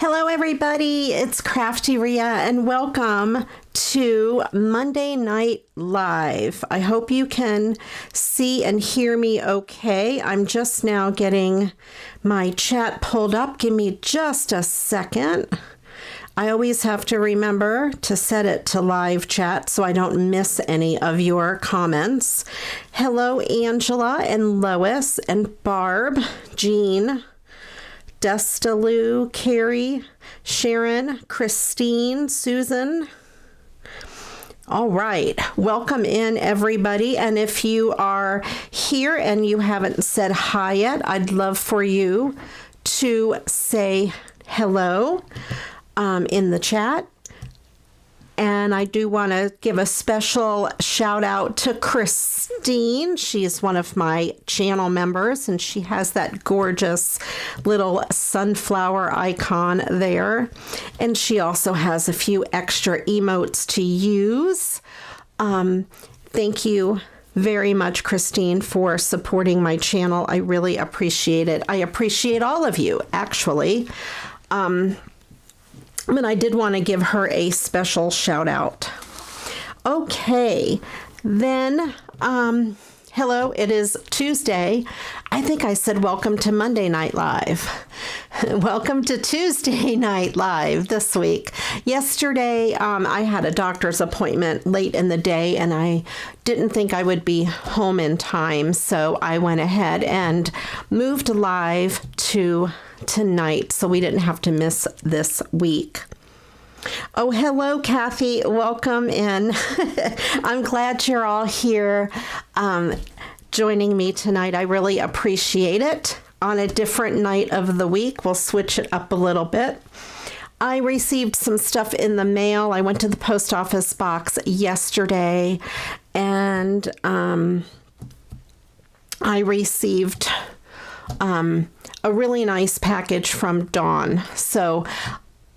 Hello everybody, it's CraftyRia and welcome to Monday Night Live. I hope you can see and hear me okay. I'm just now getting my chat pulled up. Give me just a second. I always have to remember to set it to live chat so I don't miss any of your comments. Hello Angela and Lois and Barb, Jean, Destalou, Carrie, Sharon, Christine, Susan. All right, welcome in everybody. And if you are here and you haven't said hi yet, I'd love for you to say hello in the chat. And I do want to give a special shout out to Christine. She's one of my channel members and she has that gorgeous little sunflower icon there. And she also has a few extra emotes to use. Thank you very much, Christine, for supporting my channel. I really appreciate it. I appreciate all of you, actually. But I did want to give her a special shout out. Okay, then, hello, it is Tuesday. I think I said welcome to Monday Night Live. Welcome to Tuesday Night Live this week. Yesterday, I had a doctor's appointment late in the day and I didn't think I would be home in time. So I went ahead and moved live to tonight so we didn't have to miss this week. Oh, hello, Kathy. Welcome in. I'm glad you're all here joining me tonight. I really appreciate it. On a different night of the week, we'll switch it up a little bit. I received some stuff in the mail. I went to the post office box yesterday and I received a really nice package from Dawn. So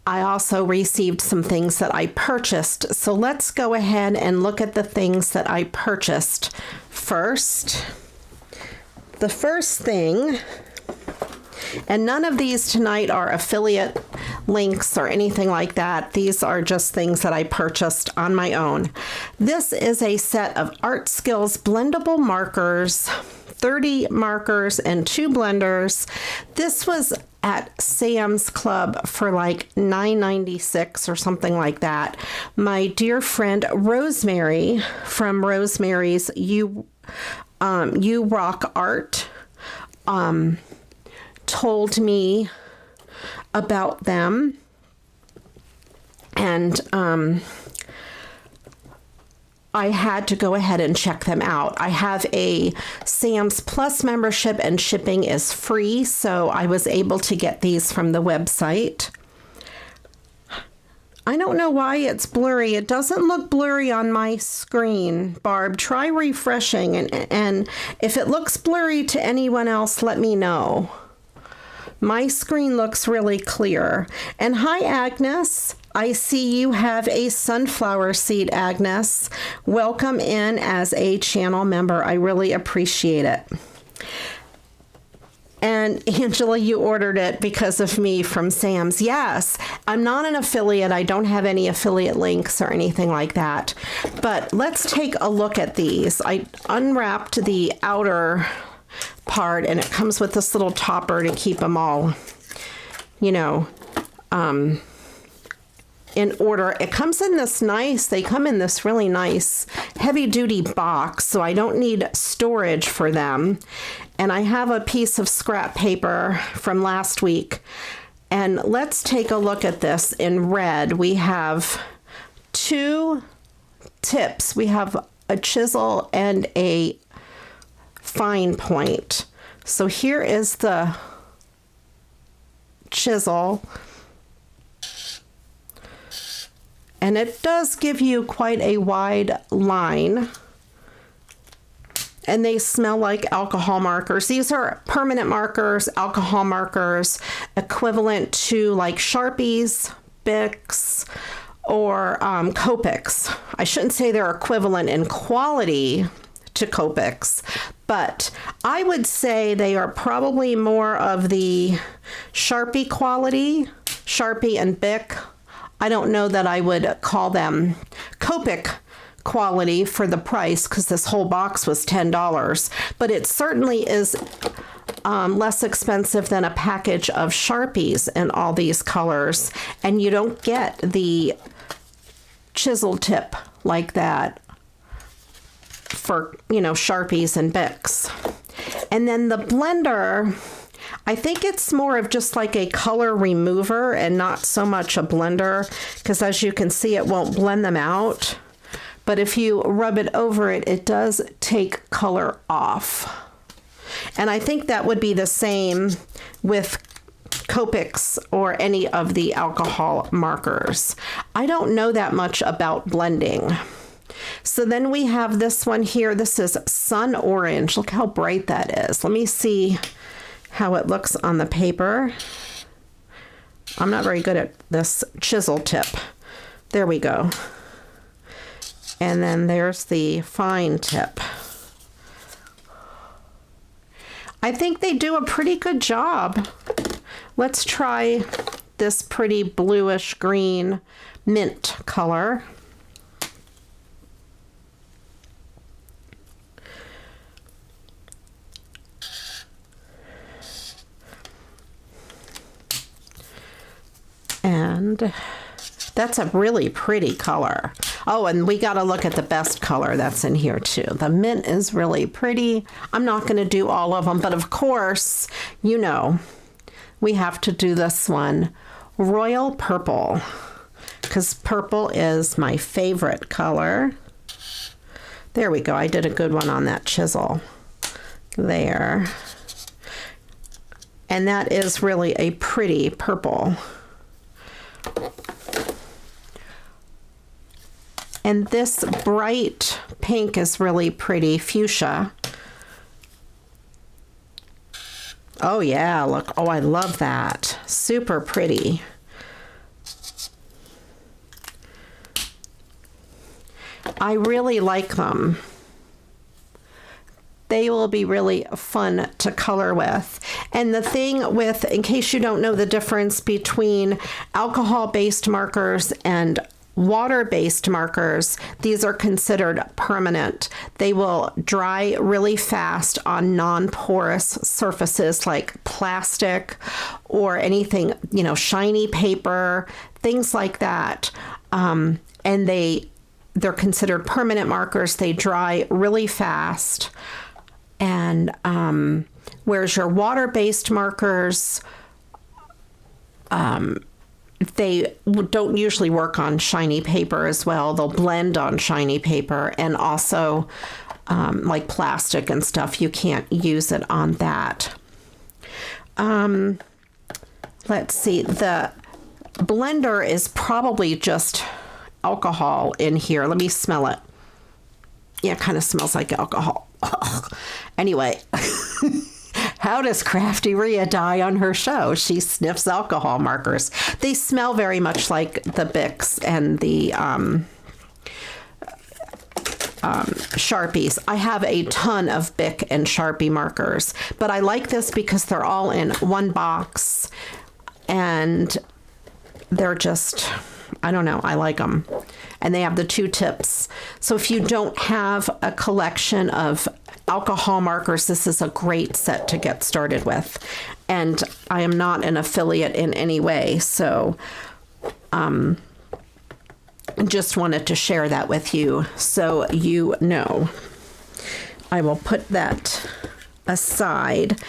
I also received some things that I purchased. So let's go ahead and look at the things that I purchased first. The first thing, and none of these tonight are affiliate links or anything like that. These are just things that I purchased on my own. This is a set of Art Skills blendable markers, 30 markers and 2 blenders. This was at Sam's Club for like $9.96 or something like that. My dear friend Rosemary from Rosemary's You Rock Art told me about them, and I had to go ahead and check them out. I have a Sam's Plus membership and shipping is free, so I was able to get these from the website. I don't know why it's blurry. It doesn't look blurry on my screen, Barb. Try refreshing, and if it looks blurry to anyone else, let me know. My screen looks really clear. And hi, Agnes. I see you have a sunflower seed, Agnes. Welcome in as a channel member. I really appreciate it. And Angela, you ordered it because of me from Sam's. Yes, I'm not an affiliate. I don't have any affiliate links or anything like that. But let's take a look at these. I unwrapped the outer part and it comes with this little topper to keep them all, you know, in order. It comes in this nice, they come in this really nice heavy duty box, so I don't need storage for them. And I have a piece of scrap paper from last week. And let's take a look at this in red. We have 2 tips. We have a chisel and a fine point. So here is the chisel. And it does give you quite a wide line. And they smell like alcohol markers. These are permanent markers, alcohol markers, equivalent to like Sharpies, Bics, or Copics. I shouldn't say they're equivalent in quality to Copics, but I would say they are probably more of the Sharpie quality Sharpie and Bic. I don't know that I would call them Copic quality for the price because this whole box was $10, but it certainly is less expensive than a package of Sharpies in all these colors, and you don't get the chisel tip like that for, you know, Sharpies and Bics. And then the blender, I think it's more of just like a color remover and not so much a blender, because as you can see, it won't blend them out. But if you rub it over it, it does take color off. And I think that would be the same with Copics or any of the alcohol markers. I don't know that much about blending. So then we have this one here. This is Sun Orange. Look how bright that is. Let me see how it looks on the paper. I'm not very good at this chisel tip. There we go. And then there's the fine tip. I think they do a pretty good job. Let's try this pretty bluish green mint color. And that's a really pretty color. Oh, and we got to look at the best color that's in here too. The mint is really pretty. I'm not going to do all of them, but of course, you know, we have to do this one, Royal Purple, because purple is my favorite color. There we go. I did a good one on that chisel. There. And that is really a pretty purple. And this bright pink is really pretty, fuchsia. Oh yeah, look, oh, I love that. Super pretty. I really like them. They will be really fun to color with. And the thing with, in case you don't know the difference between alcohol-based markers and water-based markers, these are considered permanent. They will dry really fast on non-porous surfaces like plastic or anything, you know, shiny paper, things like that. And they're considered permanent markers. They dry really fast. And whereas your water-based markers, they don't usually work on shiny paper as well. They'll blend on shiny paper, and also like plastic and stuff, you can't use it on that. Let's see, the blender is probably just alcohol in here. Let me smell it. Yeah, it kind of smells like alcohol. Anyway. How does CraftyRia die on her show? She sniffs alcohol markers. They smell very much like the Bics and the Sharpies. I have a ton of Bic and Sharpie markers, but I like this because they're all in one box and they're just, I don't know, I like them. And they have the two tips. So if you don't have a collection of alcohol markers, this is a great set to get started with. And I am not an affiliate in any way, so just wanted to share that with you so you know. I will put that aside.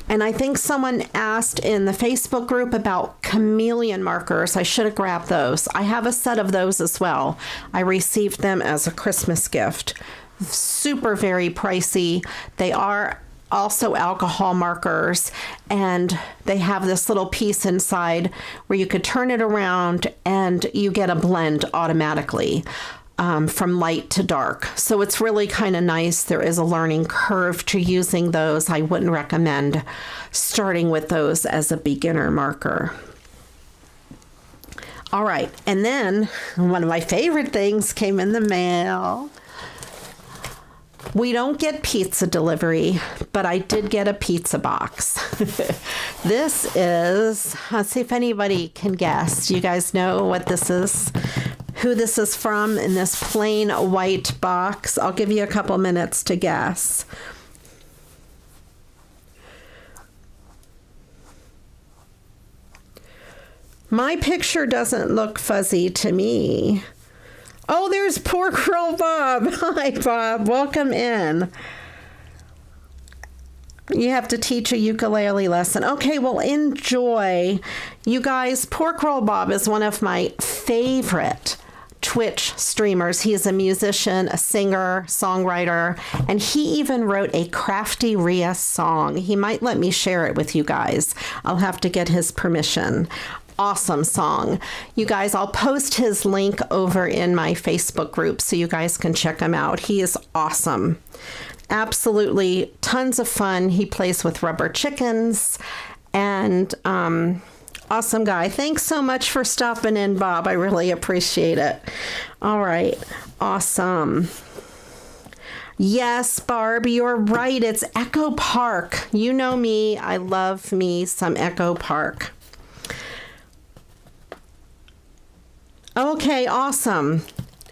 And I think someone asked in the Facebook group about Chameleon markers. I should have grabbed those. I have a set of those as well. I received them as a Christmas gift. Super very pricey. They are also alcohol markers, and they have this little piece inside where you could turn it around and you get a blend automatically from light to dark. So it's really kind of nice. There is a learning curve to using those. I wouldn't recommend starting with those as a beginner marker. All right, and then one of my favorite things came in the mail. We don't get pizza delivery, but I did get a pizza box. This is, let's see if anybody can guess. Do you guys know what this is? Who this is from in this plain white box? I'll give you a couple minutes to guess. My picture doesn't look fuzzy to me. Oh, there's poor girl Bob. Hi, Bob. Welcome in. You have to teach a ukulele lesson. Okay, well, enjoy. You guys, poor girl Bob is one of my favorite Twitch streamers. He is a musician, a singer, songwriter, and he even wrote a CraftyRia song. He might let me share it with you guys. I'll have to get his permission. Awesome song. You guys, I'll post his link over in my Facebook group so you guys can check him out. He is awesome. Absolutely tons of fun. He plays with rubber chickens and awesome guy. Thanks so much for stopping in, Bob. I really appreciate it. All right. Awesome. Yes, Barb, you're right. It's Echo Park. You know me. I love me some Echo Park. Okay, awesome.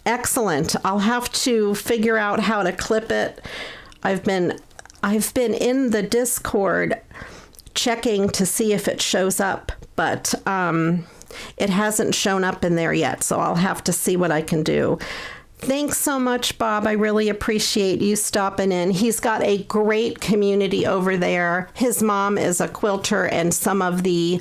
Excellent. I'll have to figure out how to clip it. I've been in the Discord checking to see if it shows up, but it hasn't shown up in there yet, so I'll have to see what I can do. Thanks so much, Bob. I really appreciate you stopping in. He's got a great community over there. His mom is a quilter, and some of the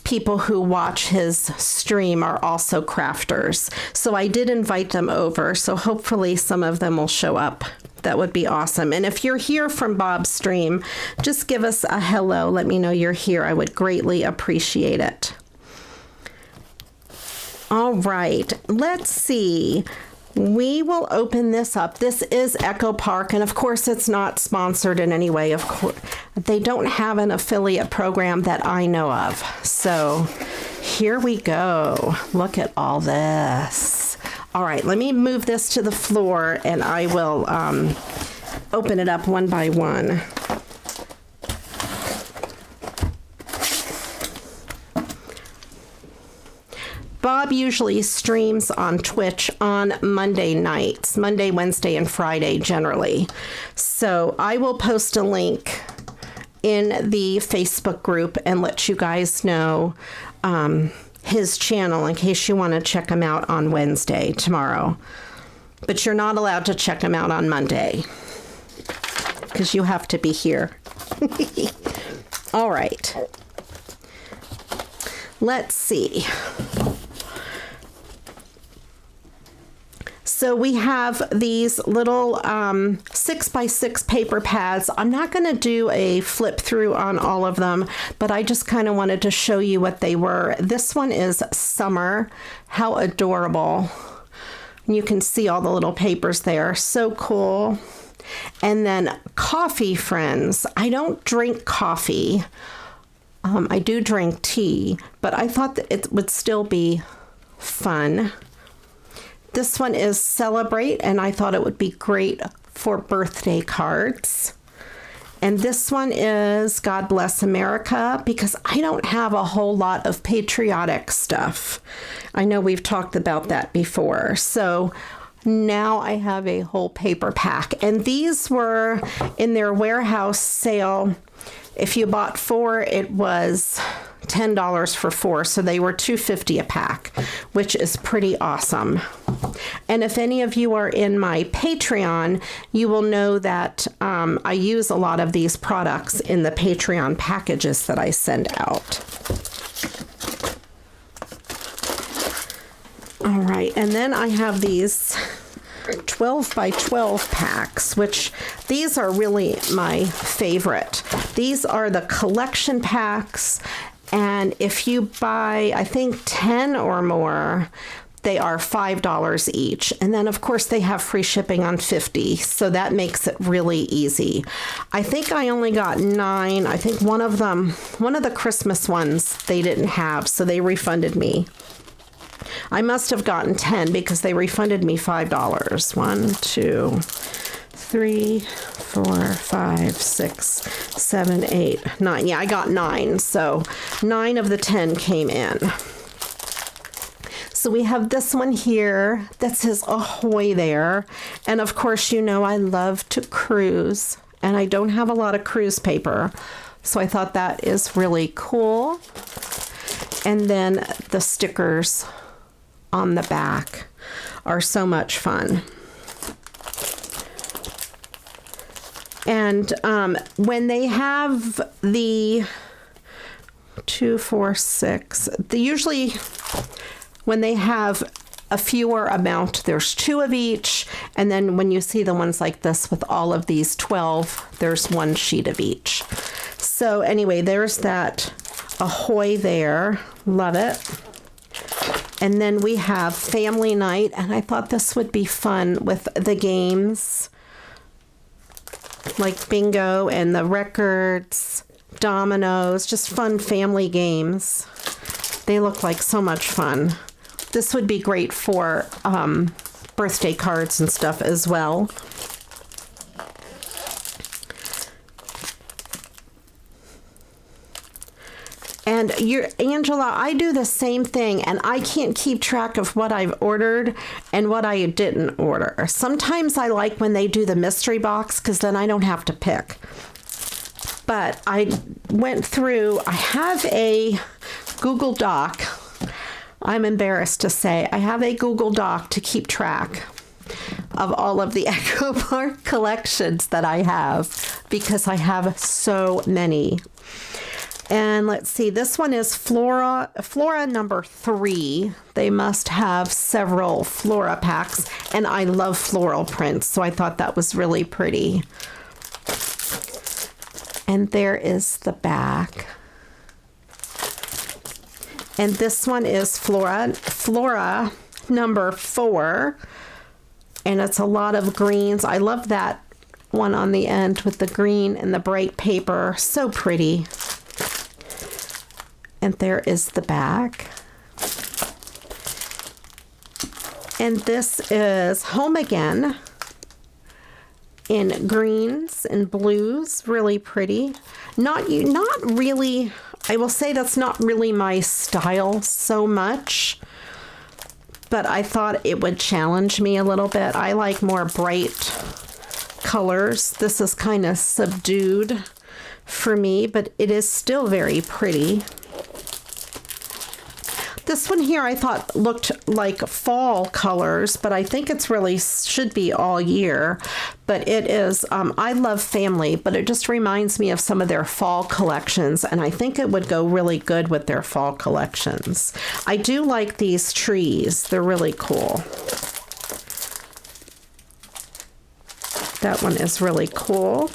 people who watch his stream are also crafters. So I did invite them over, so hopefully some of them will show up. That would be awesome. And if you're here from Bob's stream, just give us a hello. Let me know you're here. I would greatly appreciate it. All right, let's see. We will open this up. This is Echo Park, and of course it's not sponsored in any way. Of course, they don't have an affiliate program that I know of. So here we go. Look at all this. All right, let me move this to the floor, and I will open it up one by one. Bob usually streams on Twitch on Monday nights, Monday, Wednesday, and Friday generally. So I will post a link in the Facebook group and let you guys know his channel in case you want to check him out on Wednesday, tomorrow. But you're not allowed to check him out on Monday because you have to be here. All right. Let's see. So we have these little 6x6 paper pads. I'm not going to do a flip through on all of them, but I just kind of wanted to show you what they were. This one is Summer. How adorable. You can see all the little papers there. So cool. And then Coffee Friends. I don't drink coffee. I do drink tea, but I thought that it would still be fun. This one is Celebrate, and I thought it would be great for birthday cards. And this one is God Bless America, because I don't have a whole lot of patriotic stuff. I know we've talked about that before. So now I have a whole paper pack. And these were in their warehouse sale. If you bought 4, it was $10 for 4, so they were $2.50 a pack, which is pretty awesome. And if any of you are in my Patreon, you will know that I use a lot of these products in the Patreon packages that I send out. All right, and then I have these 12 by 12 packs, which these are really my favorite. These are the collection packs, and if you buy, I think 10 or more, they are $5 each. And then of course they have free shipping on 50, so that makes it really easy. I think I only got 9. I think one of the Christmas ones they didn't have, so they refunded me. I must have gotten 10 because they refunded me $5. 1, 2, 3, 4, 5, 6, 7, 8, 9. Yeah, I got 9. So 9 of the 10 came in. So we have this one here that says ahoy there. And of course, you know, I love to cruise and I don't have a lot of cruise paper. So I thought that is really cool. And then the stickers on the back are so much fun. And when they have the 2, 4, 6, usually when they have a fewer amount, there's 2 of each. And then when you see the ones like this with all of these 12, there's 1 sheet of each. So anyway, there's that ahoy there. Love it. And then we have family night. And I thought this would be fun with the games like bingo and the records, dominoes, just fun family games. They look like so much fun. This would be great for birthday cards and stuff as well. And Angela, I do the same thing, and I can't keep track of what I've ordered and what I didn't order. Sometimes I like when they do the mystery box because then I don't have to pick. But I went through, I have a Google Doc. I'm embarrassed to say I have a Google Doc to keep track of all of the Echo Park collections that I have because I have so many. And let's see, this one is Flora number 3. They must have several Flora packs, and I love floral prints, so I thought that was really pretty. And there is the back. And this one is Flora number 4. And it's a lot of greens. I love that one on the end with the green and the bright paper. So pretty. And there is the back. And this is Home Again in greens and blues. Really pretty. Not really, I will say that's not really my style so much, but I thought it would challenge me a little bit. I like more bright colors. This is kind of subdued for me, but it is still very pretty. This one here I thought looked like fall colors, but I think it's really should be all year. But it is, I love family, but it just reminds me of some of their fall collections, and I think it would go really good with their fall collections. I do like these trees. They're really cool. That one is really cool.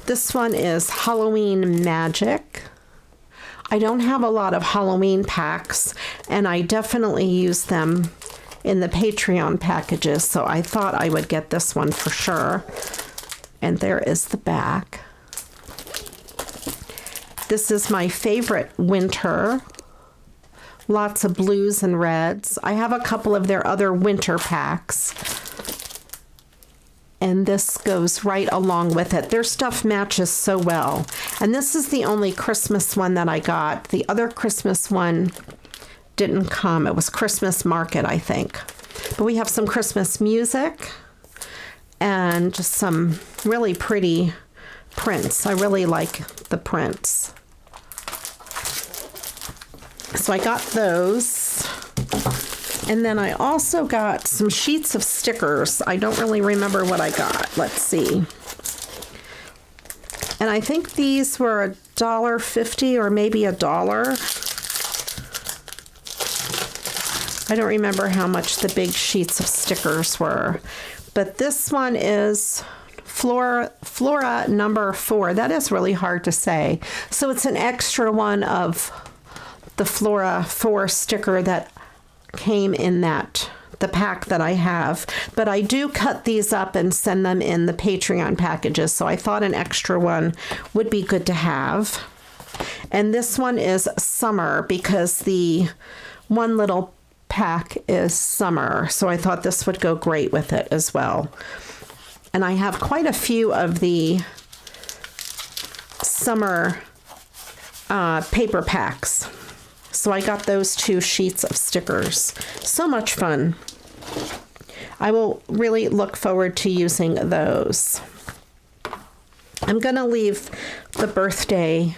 This one is Halloween Magic. I don't have a lot of Halloween packs, and I definitely use them in the Patreon packages, so I thought I would get this one for sure. And there is the back. This is my favorite winter. Lots of blues and reds. I have a couple of their other winter packs. And this goes right along with it. Their stuff matches so well. And this is the only Christmas one that I got. The other Christmas one didn't come. It was Christmas Market, I think. But we have some Christmas music and just some really pretty prints. I really like the prints. So I got those. And then I also got some sheets of stickers. I don't really remember what I got. Let's see. And I think these were $1.50 or maybe $1. I don't remember how much the big sheets of stickers were. But this one is Flora number 4. That is really hard to say. So it's an extra one of the Flora 4 sticker that came in the pack that I have, but I do cut these up and send them in the Patreon packages, so I thought an extra one would be good to have. And this one is summer because the one little pack is summer, so I thought this would go great with it as well. And I have quite a few of the summer paper packs. So I got those 2 sheets of stickers. So much fun. I will really look forward to using those. I'm going to leave the birthday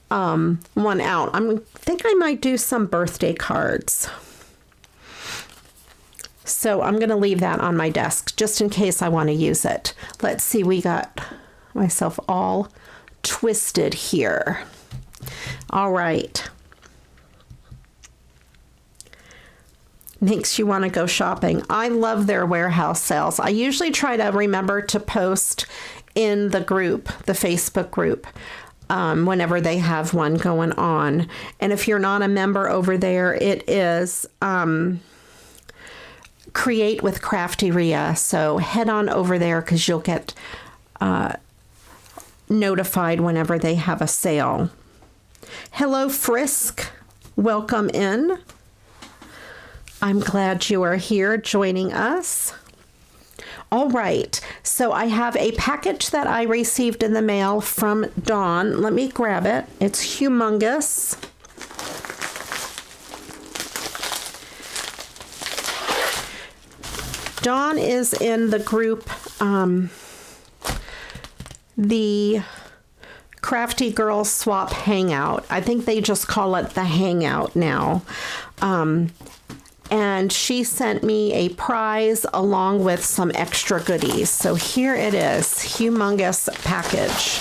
one out. I think I might do some birthday cards. So I'm going to leave that on my desk just in case I want to use it. Let's see, we got myself all twisted here. All right. Makes you want to go shopping. I love their warehouse sales. I usually try to remember to post in the group, the Facebook group, whenever they have one going on. And if you're not a member over there, it is Create with CraftyRia. So head on over there because you'll get notified whenever they have a sale. Hello, Frisk. Welcome in. I'm glad you are here joining us. All right, so I have a package that I received in the mail from Dawn. Let me grab it. It's humongous. Dawn is in the group, the Crafty Girls Swap Hangout. I think they just call it the Hangout now. And she sent me a prize along with some extra goodies. So here it is, humongous package.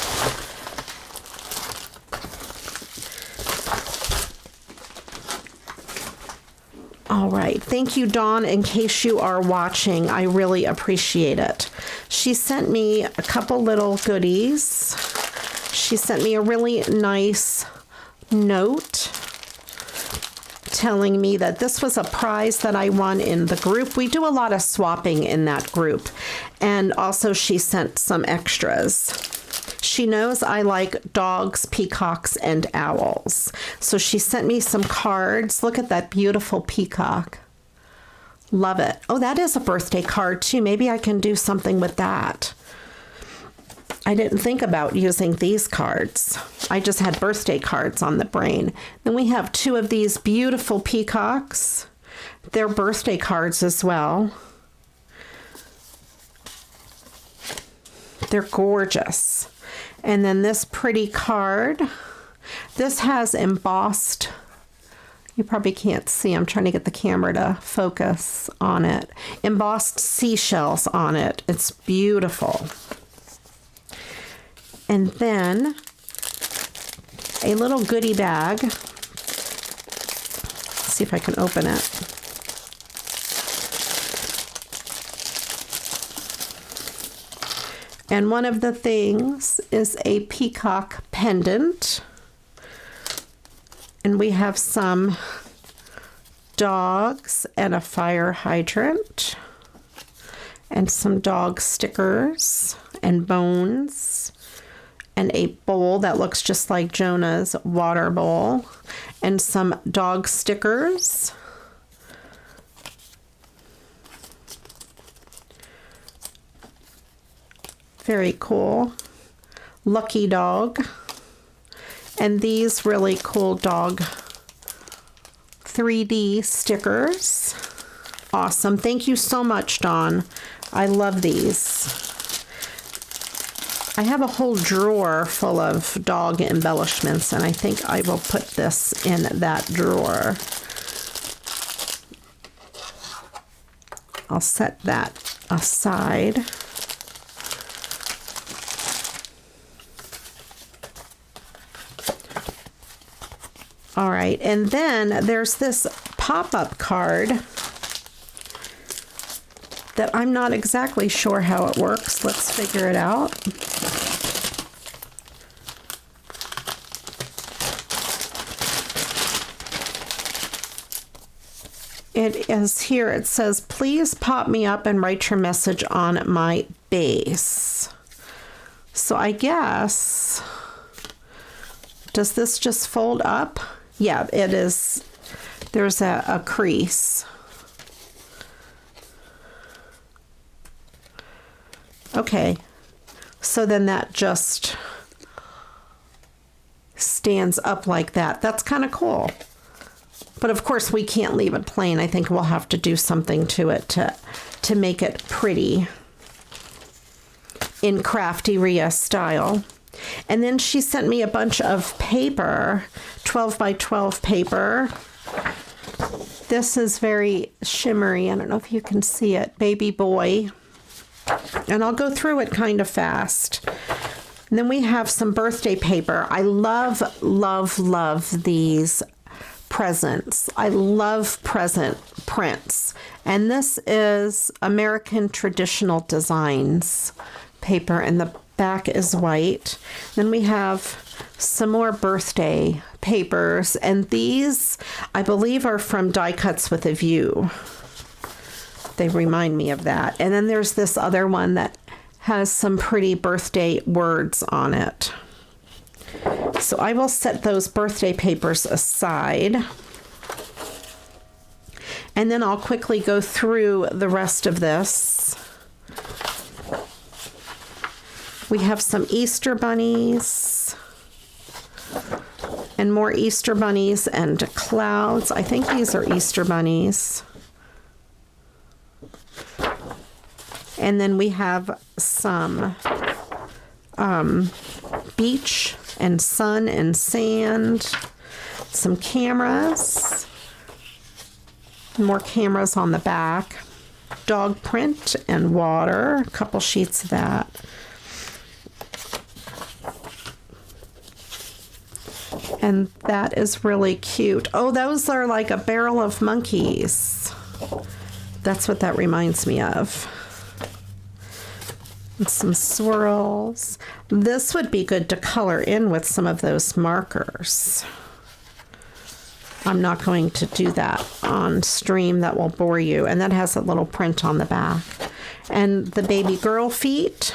All right, thank you, Dawn. In case you are watching, I really appreciate it. She sent me a couple little goodies. She sent me a really nice note telling me that this was a prize that I won in the group. We do a lot of swapping in that group. And also she sent some extras. She knows I like dogs, peacocks, and owls. So she sent me some cards. Look at that beautiful peacock. Love it. Oh, that is a birthday card too. Maybe I can do something with that. I didn't think about using these cards. I just had birthday cards on the brain. Then we have 2 of these beautiful peacocks. They're birthday cards as well. They're gorgeous. And then this pretty card. This has embossed, you probably can't see, I'm trying to get the camera to focus on it. Embossed seashells on it. It's beautiful. And then a little goodie bag. Let's see if I can open it. And one of the things is a peacock pendant. And we have some dogs and a fire hydrant. And some dog stickers and bones. And a bowl that looks just like Jonah's water bowl. And some dog stickers. Very cool. Lucky dog. And these really cool dog 3D stickers. Awesome. Thank you so much, Dawn. I love these. I have a whole drawer full of dog embellishments, and I think I will put this in that drawer. I'll set that aside. All right, and then there's this pop-up card that I'm not exactly sure how it works. Let's figure it out. It is here. It says, please pop me up and write your message on my base. So I guess, does this just fold up? Yeah, it is. There's a crease. Okay. So then that just stands up like that. That's kind of cool. But of course we can't leave it plain. I think we'll have to do something to it to make it pretty in CraftyRia style. And then she sent me a bunch of paper, 12 by 12 paper. This is very shimmery. I don't know if you can see it. Baby boy. And I'll go through it kind of fast. And then we have some birthday paper. I love, love, love these presents. I love present prints. And this is American Traditional Designs paper, and the back is white. Then we have some more birthday papers, and these I believe are from Die Cuts with a View. They remind me of that. And then there's this other one that has some pretty birthday words on it. So I will set those birthday papers aside. And then I'll quickly go through the rest of this. We have some Easter bunnies and more Easter bunnies and clouds. I think these are Easter bunnies. And then we have some beach and sun and sand, some cameras, more cameras on the back, dog print and water, a couple sheets of that. And that is really cute. Oh, those are like a barrel of monkeys. That's what that reminds me of. And some swirls. This would be good to color in with some of those markers. I'm not going to do that on stream. That will bore you. And that has a little print on the back. And the baby girl feet.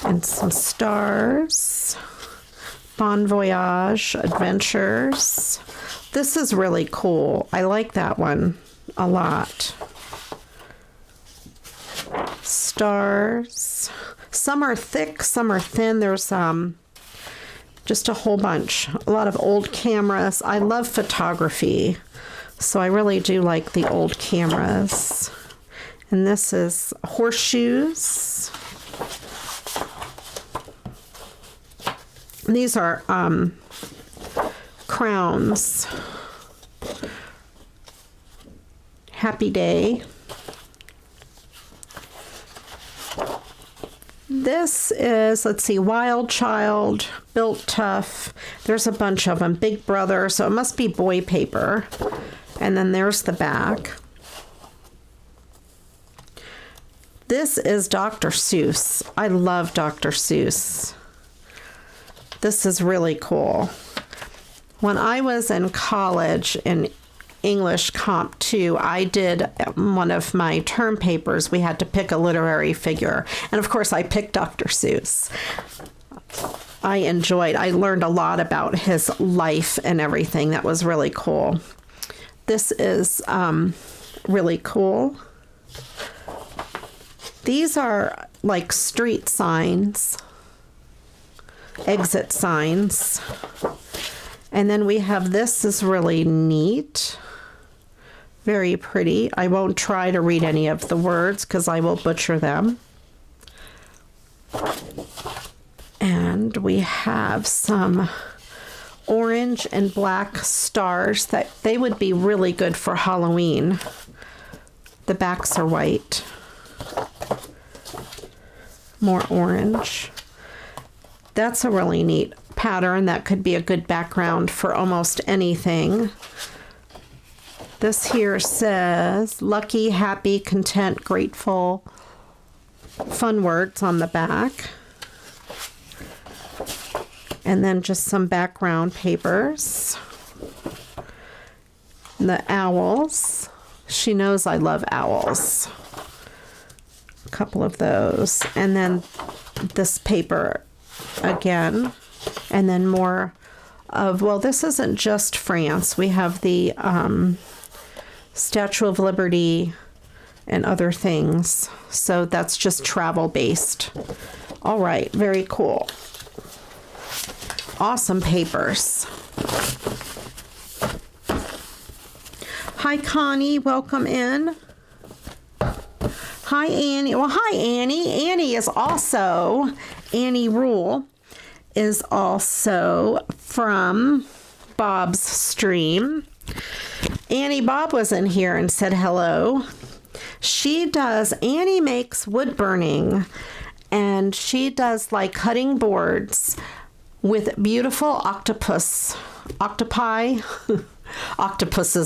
And some stars. Bon Voyage Adventures. This is really cool. I like that one a lot. Stars. Some are thick, some are thin. There's just a whole bunch. A lot of old cameras. I love photography, so I really do like the old cameras. And this is horseshoes. These are crowns. Happy Day. This is, let's see, Wild Child, Built Tough. There's a bunch of them. Big Brother, so it must be boy paper. And then there's the back. This is Dr. Seuss. I love Dr. Seuss. This is really cool. When I was in college in English Comp 2, I did one of my term papers. We had to pick a literary figure. And of course, I picked Dr. Seuss. I learned a lot about his life and everything. That was really cool. This is really cool. These are like street signs. Exit signs. And then we have this is really neat. Very pretty. I won't try to read any of the words because I will butcher them. And we have some orange and black stars that they would be really good for Halloween. The backs are white. More orange. That's a really neat pattern. That could be a good background for almost anything. This here says lucky, happy, content, grateful. Fun words on the back. And then just some background papers. The owls. She knows I love owls. A couple of those. And then this paper again, and then more of, well, this isn't just France. We have the Statue of Liberty, and other things. So that's just travel based. All right, very cool. Awesome papers. Hi, Connie. Welcome in. Hi, Annie. Well, hi, Annie. Annie is also, Annie Rule is also from Bob's stream. Annie Bob was in here and said hello. Annie makes wood burning, and she does like cutting boards with beautiful octopuses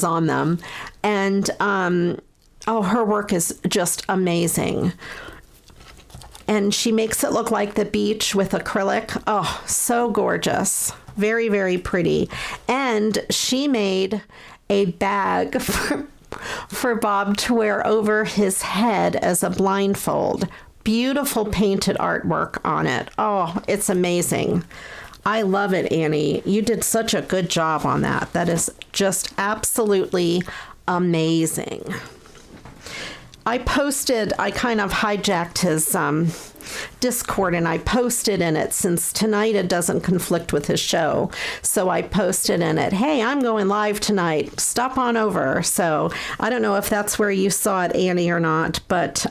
on them. And, her work is just amazing. And she makes it look like the beach with acrylic. Oh, so gorgeous. Very, very pretty. And she made a bag for Bob to wear over his head as a blindfold. Beautiful painted artwork on it. Oh, it's amazing. I love it, Annie. You did such a good job on that. That is just absolutely amazing. I kind of hijacked his Discord, and I posted in it, since tonight it doesn't conflict with his show. So I posted in it, hey, I'm going live tonight. Stop on over. So I don't know if that's where you saw it, Annie, or not. But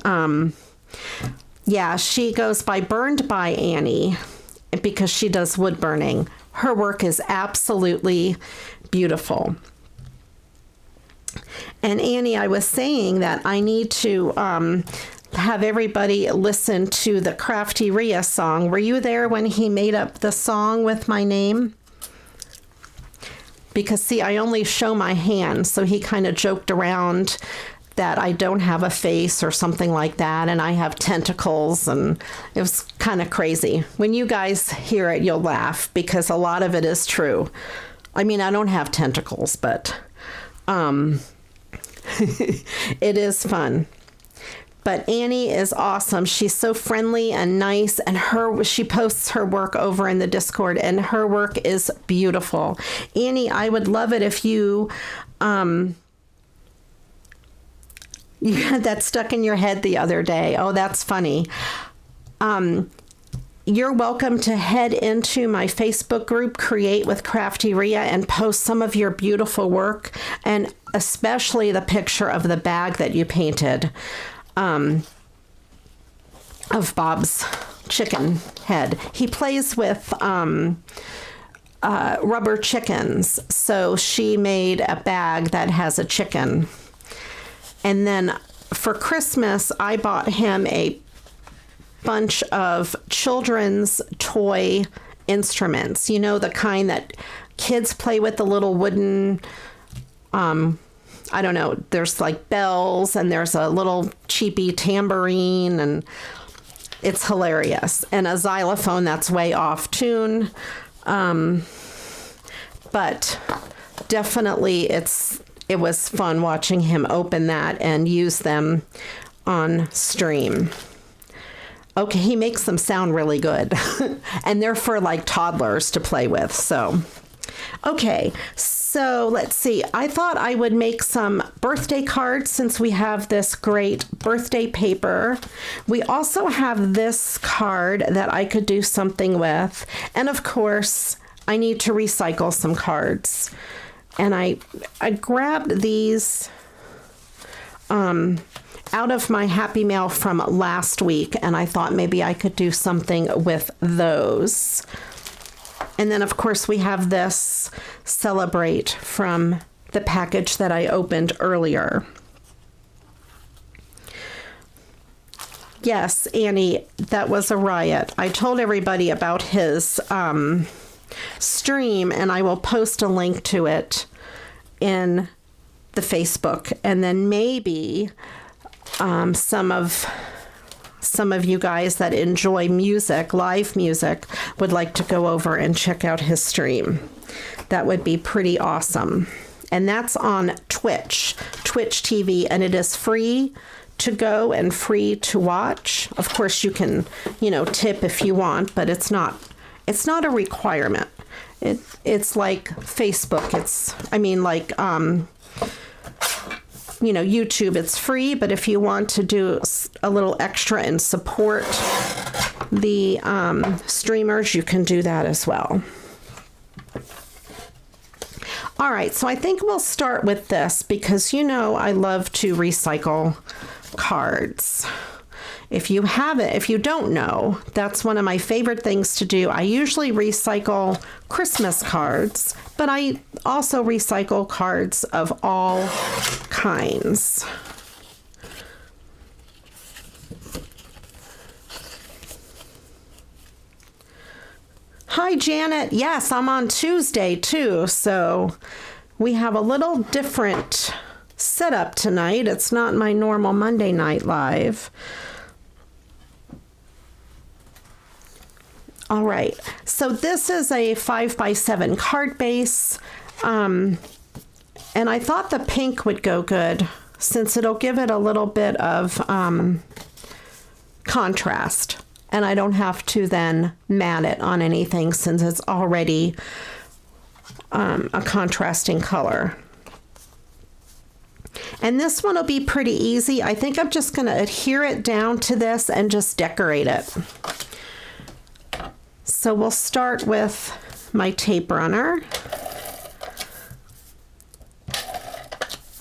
yeah, she goes by Burned by Annie because she does wood burning. Her work is absolutely beautiful. And Annie, I was saying that I need to have everybody listen to the CraftyRia song. Were you there when he made up the song with my name? Because, see, I only show my hand, so he kind of joked around that I don't have a face or something like that, and I have tentacles, and it was kind of crazy. When you guys hear it, you'll laugh, because a lot of it is true. I mean, I don't have tentacles, but it is fun. But Annie is awesome. She's so friendly and nice, and she posts her work over in the Discord, and her work is beautiful. Annie, I would love it if you had that stuck in your head the other day. Oh, that's funny. You're welcome to head into my Facebook group, Create with CraftyRia, and post some of your beautiful work, and especially the picture of the bag that you painted of Bob's chicken head. He plays with rubber chickens, so she made a bag that has a chicken. And then for Christmas, I bought him a bunch of children's toy instruments. You know, the kind that kids play with, the little wooden, I don't know, there's like bells, and there's a little cheapy tambourine, and it's hilarious. And a xylophone that's way off tune. But definitely it was fun watching him open that and use them on stream. Okay, he makes them sound really good. And they're for like toddlers to play with. So, okay, so let's see. I thought I would make some birthday cards since we have this great birthday paper. We also have this card that I could do something with. And of course, I need to recycle some cards. And I grabbed these out of my Happy Mail from last week, and I thought maybe I could do something with those. And then, of course, we have this Celebrate from the package that I opened earlier. Yes, Annie, that was a riot. I told everybody about his stream, and I will post a link to it in the Facebook, and then maybe some of you guys that enjoy music, live music, would like to go over and check out his stream. That would be pretty awesome. And that's on Twitch TV, and it is free to go and free to watch. Of course, you can, tip if you want, but it's not a requirement. It's like Facebook. you know, YouTube, it's free, but if you want to do a little extra and support the streamers, you can do that as well. All right, so I think we'll start with this because, you know, I love to recycle cards. If you haven't, if you don't know, that's one of my favorite things to do. I usually recycle Christmas cards, but I also recycle cards of all kinds. Hi, Janet. Yes, I'm on Tuesday too, so we have a little different setup tonight. It's not my normal Monday night live. All right, so this is a 5x7 card base, and I thought the pink would go good since it'll give it a little bit of contrast. And I don't have to then mat it on anything since it's already a contrasting color. And this one will be pretty easy. I think I'm just going to adhere it down to this and just decorate it. So we'll start with my tape runner.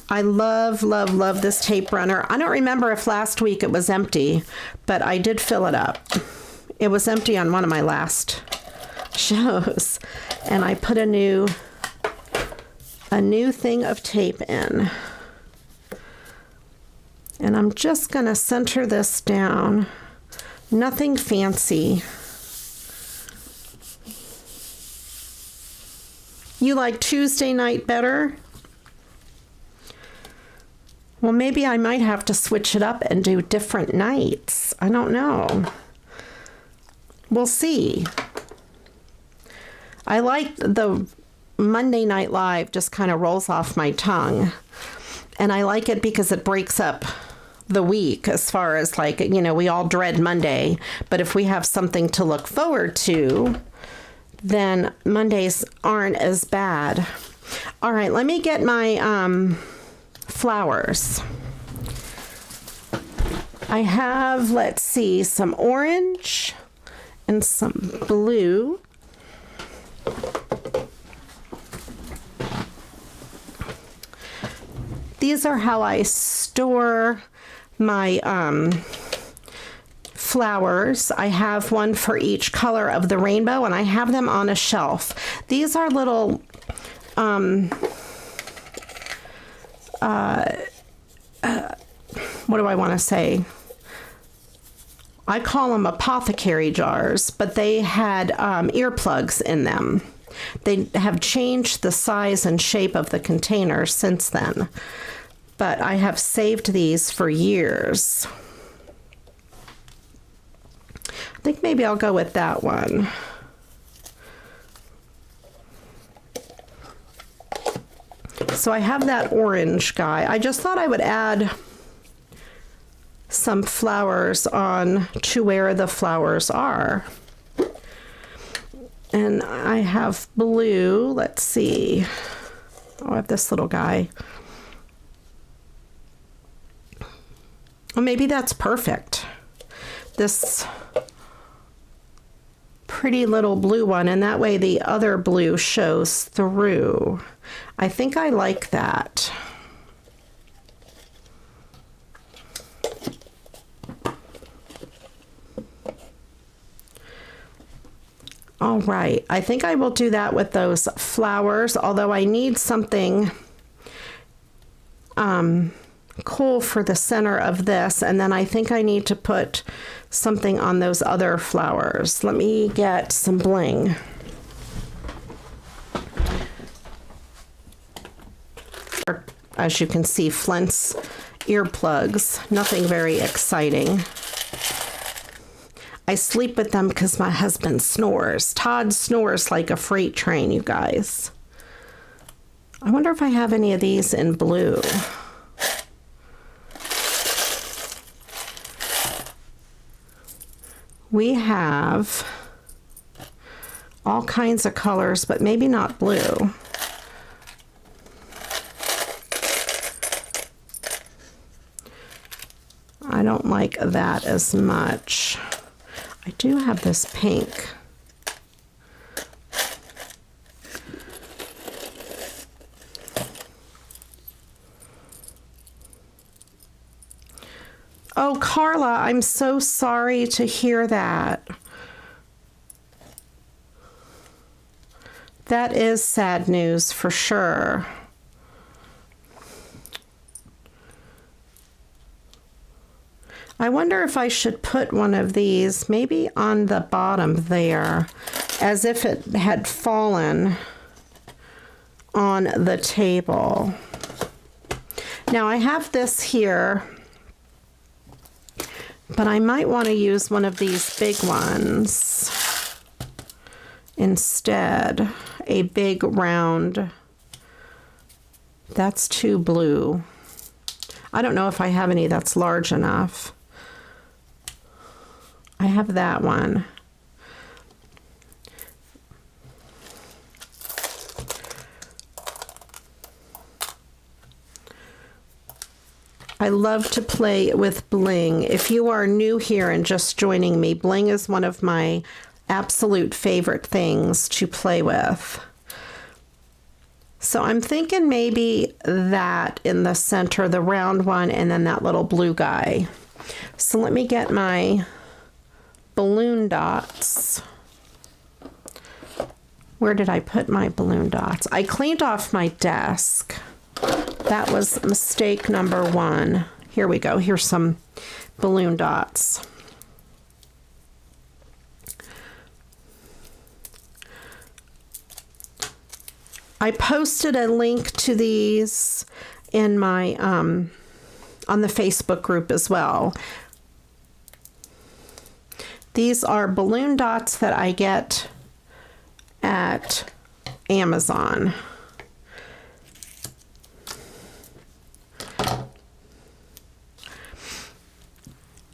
I love, love, love this tape runner. I don't remember if last week it was empty, but I did fill it up. It was empty on one of my last shows. And I put a new thing of tape in. And I'm just going to center this down. Nothing fancy. You like Tuesday night better? Well, maybe I might have to switch it up and do different nights. I don't know. We'll see. I like the Monday Night Live, just kind of rolls off my tongue. And I like it because it breaks up the week as far as like, you know, we all dread Monday. But if we have something to look forward to, then Mondays aren't as bad. All right, let me get my flowers. I have, let's see, some orange and some blue. These are how I store my flowers. I have one for each color of the rainbow, and I have them on a shelf. These are little what do I want to say? I call them apothecary jars, but they had earplugs in them. They have changed the size and shape of the container since then, but I have saved these for years. I think maybe I'll go with that one. So I have that orange guy. I just thought I would add some flowers on to where the flowers are. And I have blue. Let's see. Oh, I have this little guy. Well, maybe that's perfect. This pretty little blue one, and that way the other blue shows through. I think I like that. All right, I think I will do that with those flowers, although I need something cool for the center of this, and then I think I need to put something on those other flowers. Let me get some bling. As you can see, Flint's earplugs, nothing very exciting. I sleep with them because my husband snores. Todd snores like a freight train, you guys. I wonder if I have any of these in blue. We have all kinds of colors, but maybe not blue. I don't like that as much. I do have this pink. Oh, Carla, I'm so sorry to hear that. That is sad news for sure. I wonder if I should put one of these maybe on the bottom there, as if it had fallen on the table. Now I have this here, but I might want to use one of these big ones instead. A big round. That's too blue. I don't know if I have any that's large enough. I have that one. I love to play with Bling. If you are new here and just joining me, Bling is one of my absolute favorite things to play with. So I'm thinking maybe that in the center, the round one, and then that little blue guy. So let me get my balloon dots. Where did I put my balloon dots? I cleaned off my desk. That was mistake number one. Here we go. Here's some balloon dots. I posted a link to these in my on the Facebook group as well. These are balloon dots that I get at Amazon.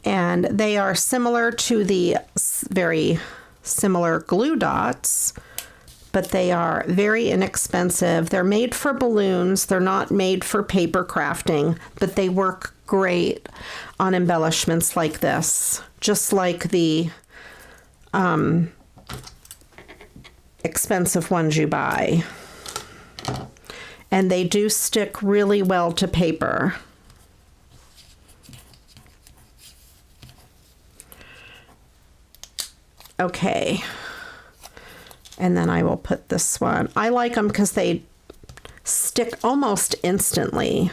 And they are similar to the very similar glue dots, but they are very inexpensive. They're made for balloons. They're not made for paper crafting, but they work great on embellishments like this, just like the expensive ones you buy. And they do stick really well to paper. Okay. And then I will put this one. I like them because they stick almost instantly,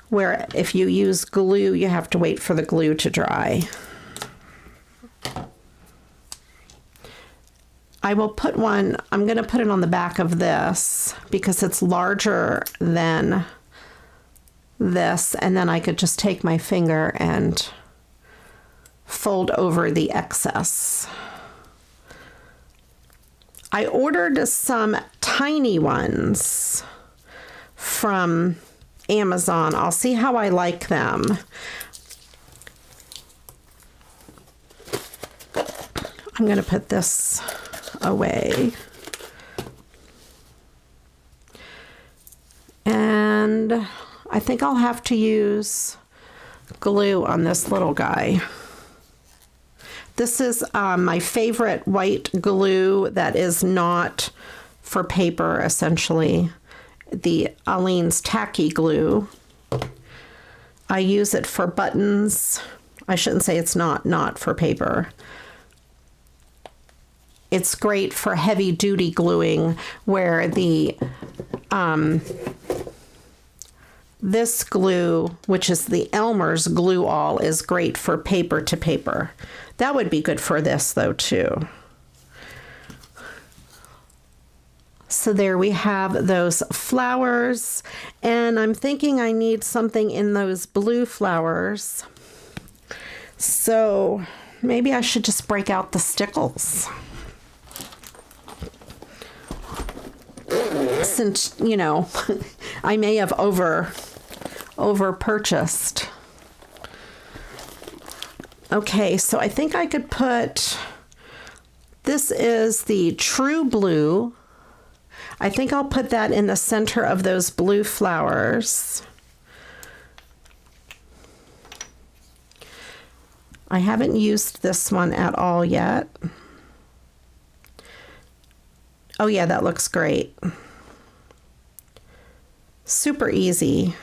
where if you use glue, you have to wait for the glue to dry. I will put one, I'm going to put it on the back of this because it's larger than this, and then I could just take my finger and fold over the excess. I ordered some tiny ones from Amazon. I'll see how I like them. I'm going to put this away. And I think I'll have to use glue on this little guy. This is my favorite white glue that is not for paper, essentially. The Aleene's Tacky Glue. I use it for buttons. I shouldn't say it's not for paper. It's great for heavy duty gluing, where the this glue, which is the Elmer's Glue All, is great for paper to paper. That would be good for this though too. So there we have those flowers, and I'm thinking I need something in those blue flowers. So maybe I should just break out the Stickles. Since, you know, I may have over purchased. Okay, so I think I could put, this is the True Blue. I think I'll put that in the center of those blue flowers. I haven't used this one at all yet. Oh yeah, that looks great. Super easy.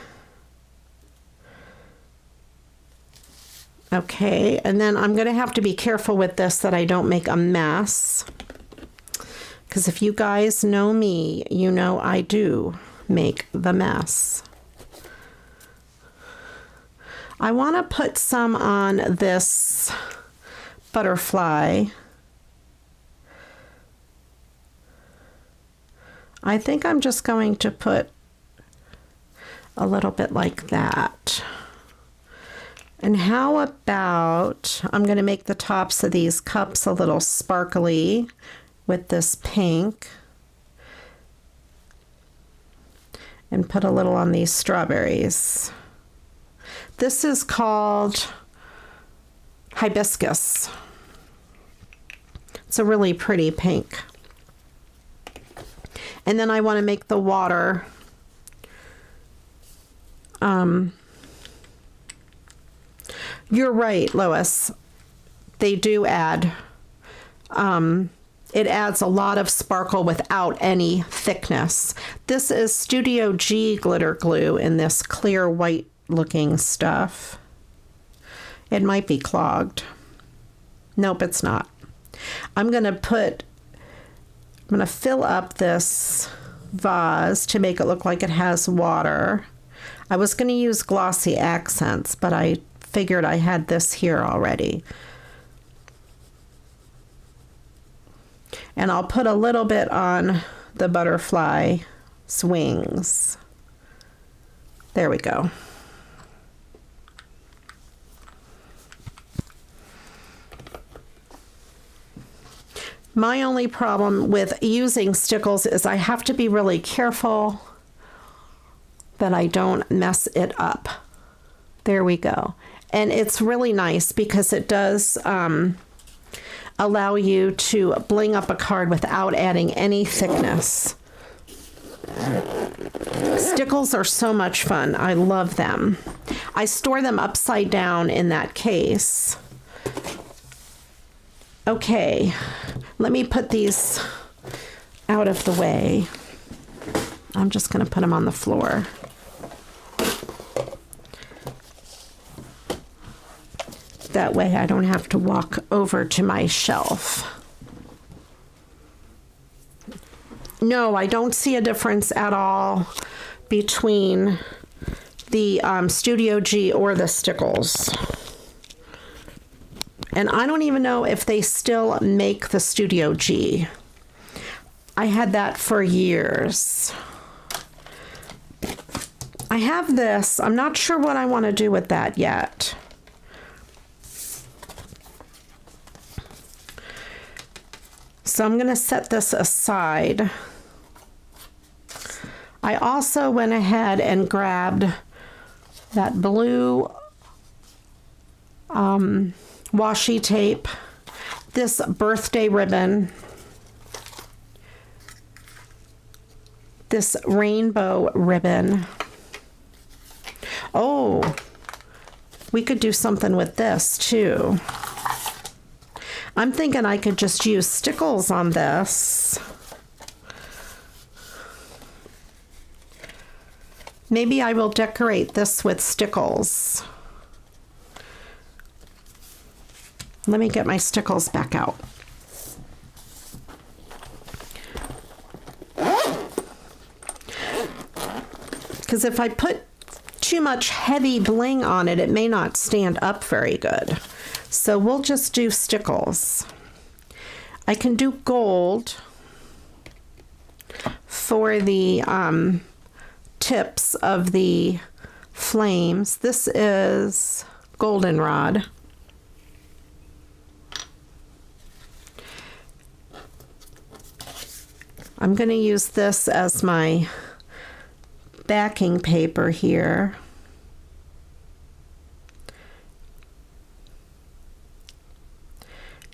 Okay, and then I'm going to have to be careful with this that I don't make a mess. Because if you guys know me, you know I do make the mess. I want to put some on this butterfly. I think I'm just going to put a little bit like that. And how about, I'm going to make the tops of these cups a little sparkly with this pink. And put a little on these strawberries. This is called hibiscus. It's a really pretty pink. And then I want to make the water you're right, Lois. They do add, it adds a lot of sparkle without any thickness. This is Studio G glitter glue in this clear white looking stuff. It might be clogged. Nope, it's not. I'm going to fill up this vase to make it look like it has water. I was going to use glossy accents, but I figured I had this here already. And I'll put a little bit on the butterfly's wings. There we go. My only problem with using Stickles is I have to be really careful that I don't mess it up. There we go. And it's really nice because it does allow you to bling up a card without adding any thickness. Stickles are so much fun. I love them. I store them upside down in that case. Okay, let me put these out of the way. I'm just going to put them on the floor. That way I don't have to walk over to my shelf. No, I don't see a difference at all between the Studio G or the Stickles. And I don't even know if they still make the Studio G. I had that for years. I have this. I'm not sure what I want to do with that yet. So I'm going to set this aside. I also went ahead and grabbed that blue washi tape, this birthday ribbon, this rainbow ribbon. Oh, we could do something with this too. I'm thinking I could just use Stickles on this. Maybe I will decorate this with Stickles. Let me get my Stickles back out. Because if I put too much heavy bling on it, it may not stand up very good. So we'll just do Stickles. I can do gold for the tips of the flames. This is goldenrod. I'm going to use this as my backing paper here.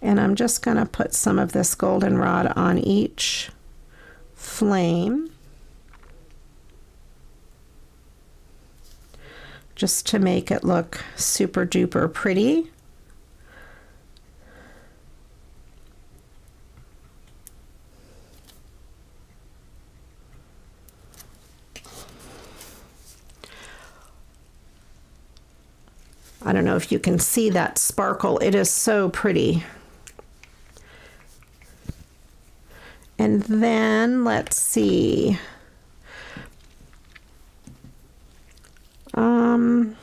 And I'm just going to put some of this goldenrod on each flame, just to make it look super duper pretty. I don't know if you can see that sparkle. It is so pretty. And then let's see. I'm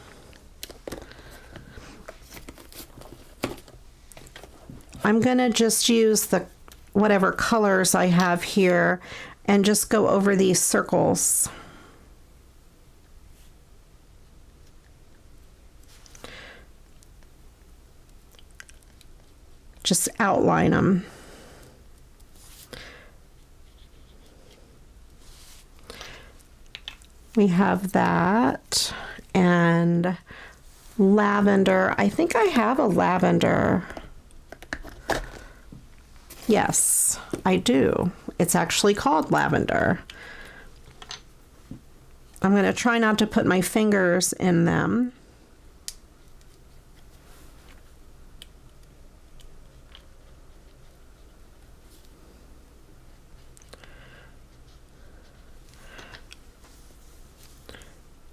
gonna just use the whatever colors I have here and just go over these circles. Just outline them. We have that and lavender. I think I have a lavender. Yes, I do. It's actually called lavender. I'm going to try not to put my fingers in them.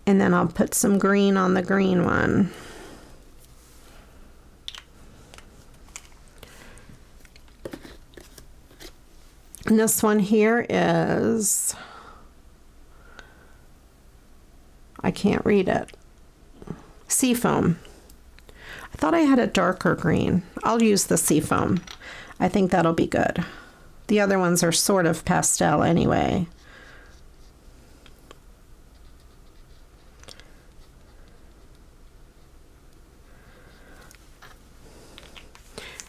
And then I'll put some green on the green one. And this one here is, I can't read it, seafoam. I thought I had a darker green. I'll use the seafoam. I think that'll be good. The other ones are sort of pastel anyway.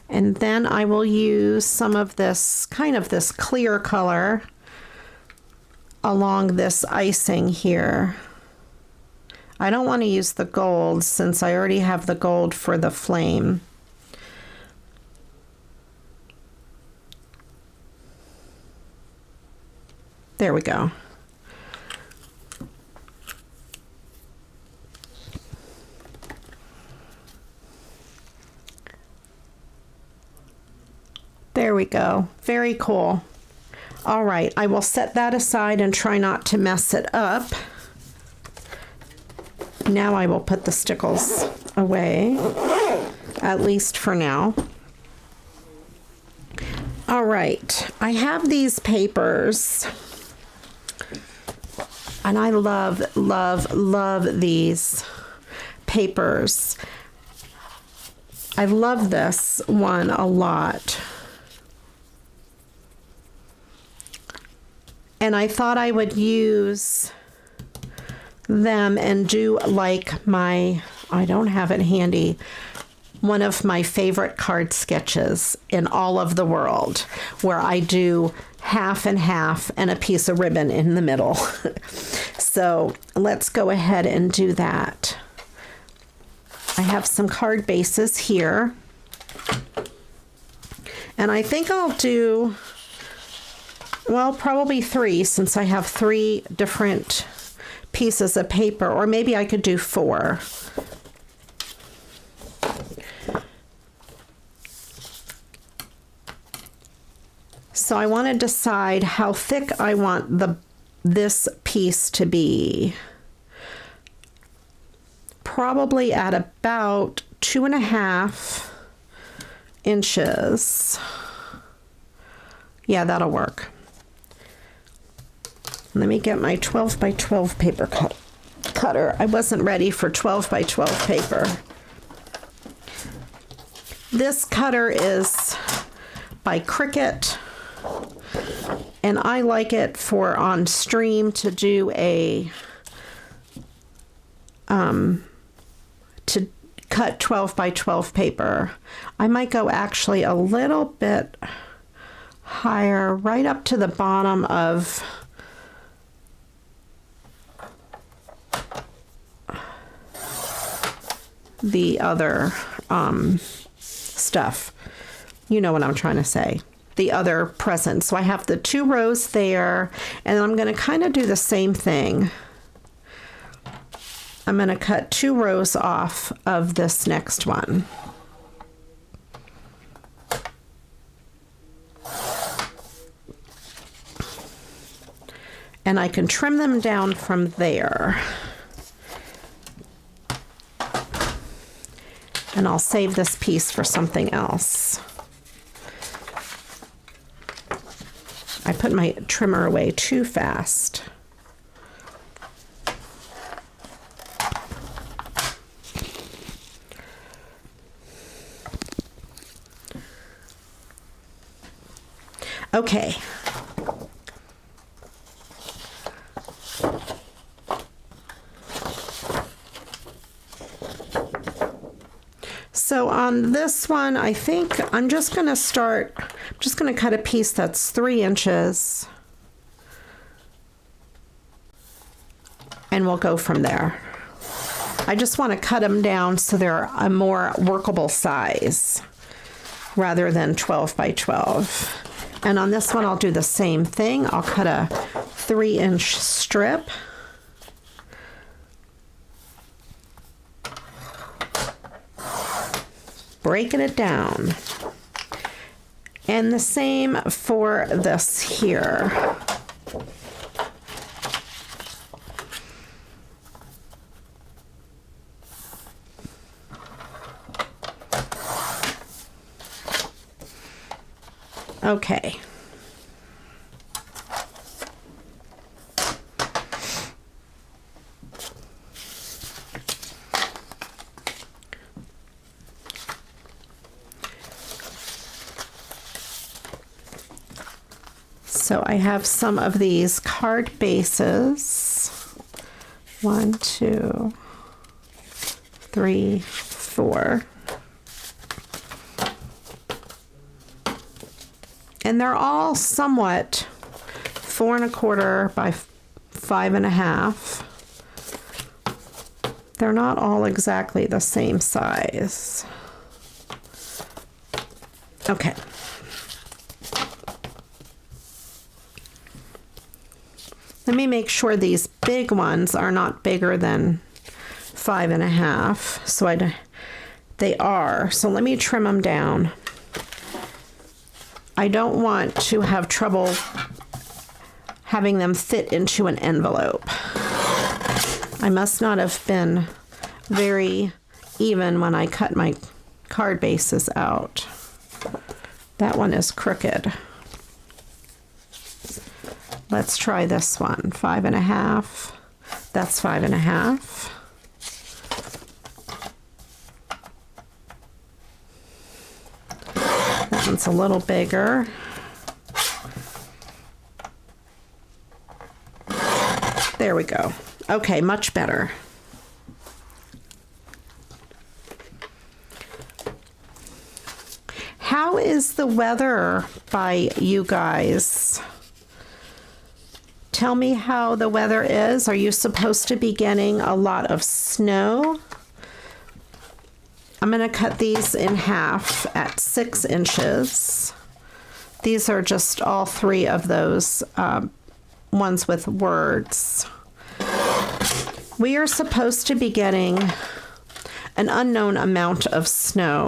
And then I will use some of this, kind of this clear color along this icing here. I don't want to use the gold since I already have the gold for the flame. There we go. There we go. Very cool. All right, I will set that aside and try not to mess it up. Now I will put the stickles away, at least for now. All right, I have these papers, and I love, love, love these papers. I love this one a lot. And I thought I would use them and do like my, I don't have it handy, one of my favorite card sketches in all of the world, where I do half and half and a piece of ribbon in the middle. So let's go ahead and do that. I have some card bases here. And I think I'll do, well, probably 3, since I have 3 different pieces of paper, or maybe I could do 4. So I want to decide how thick I want this piece to be. Probably at about 2.5 inches. Yeah, that'll work. Let me get my 12 by 12 paper cutter. I wasn't ready for 12 by 12 paper. This cutter is by Cricut, and I like it for on stream to do a to cut 12 by 12 paper. I might go actually a little bit higher, right up to the bottom of the other stuff. You know what I'm trying to say. The other presents. So I have the 2 rows there, and I'm going to kind of do the same thing. I'm going to cut 2 rows off of this next one. And I can trim them down from there. And I'll save this piece for something else. I put my trimmer away too fast. Okay. So on this one, I think I'm just going to cut a piece that's 3 inches. And we'll go from there. I just want to cut them down so they're a more workable size rather than 12 by 12. And on this one, I'll do the same thing. I'll cut a 3-inch strip. Breaking it down. And the same for this here. Okay. So I have some of these card bases. 1, 2, 3, 4. And they're all somewhat 4 1/4 by 5 1/2. They're not all exactly the same size. Okay. Let me make sure these big ones are not bigger than 5 1/2. So they are. So let me trim them down. I don't want to have trouble having them fit into an envelope. I must not have been very even when I cut my card bases out. That one is crooked. Let's try this one. 5 1/2. That's 5 1/2. That one's a little bigger. There we go. Okay, much better. How is the weather by you guys? Tell me how the weather is. Are you supposed to be getting a lot of snow? I'm going to cut these in half at 6 inches. These are just all 3 of those ones with words. We are supposed to be getting an unknown amount of snow.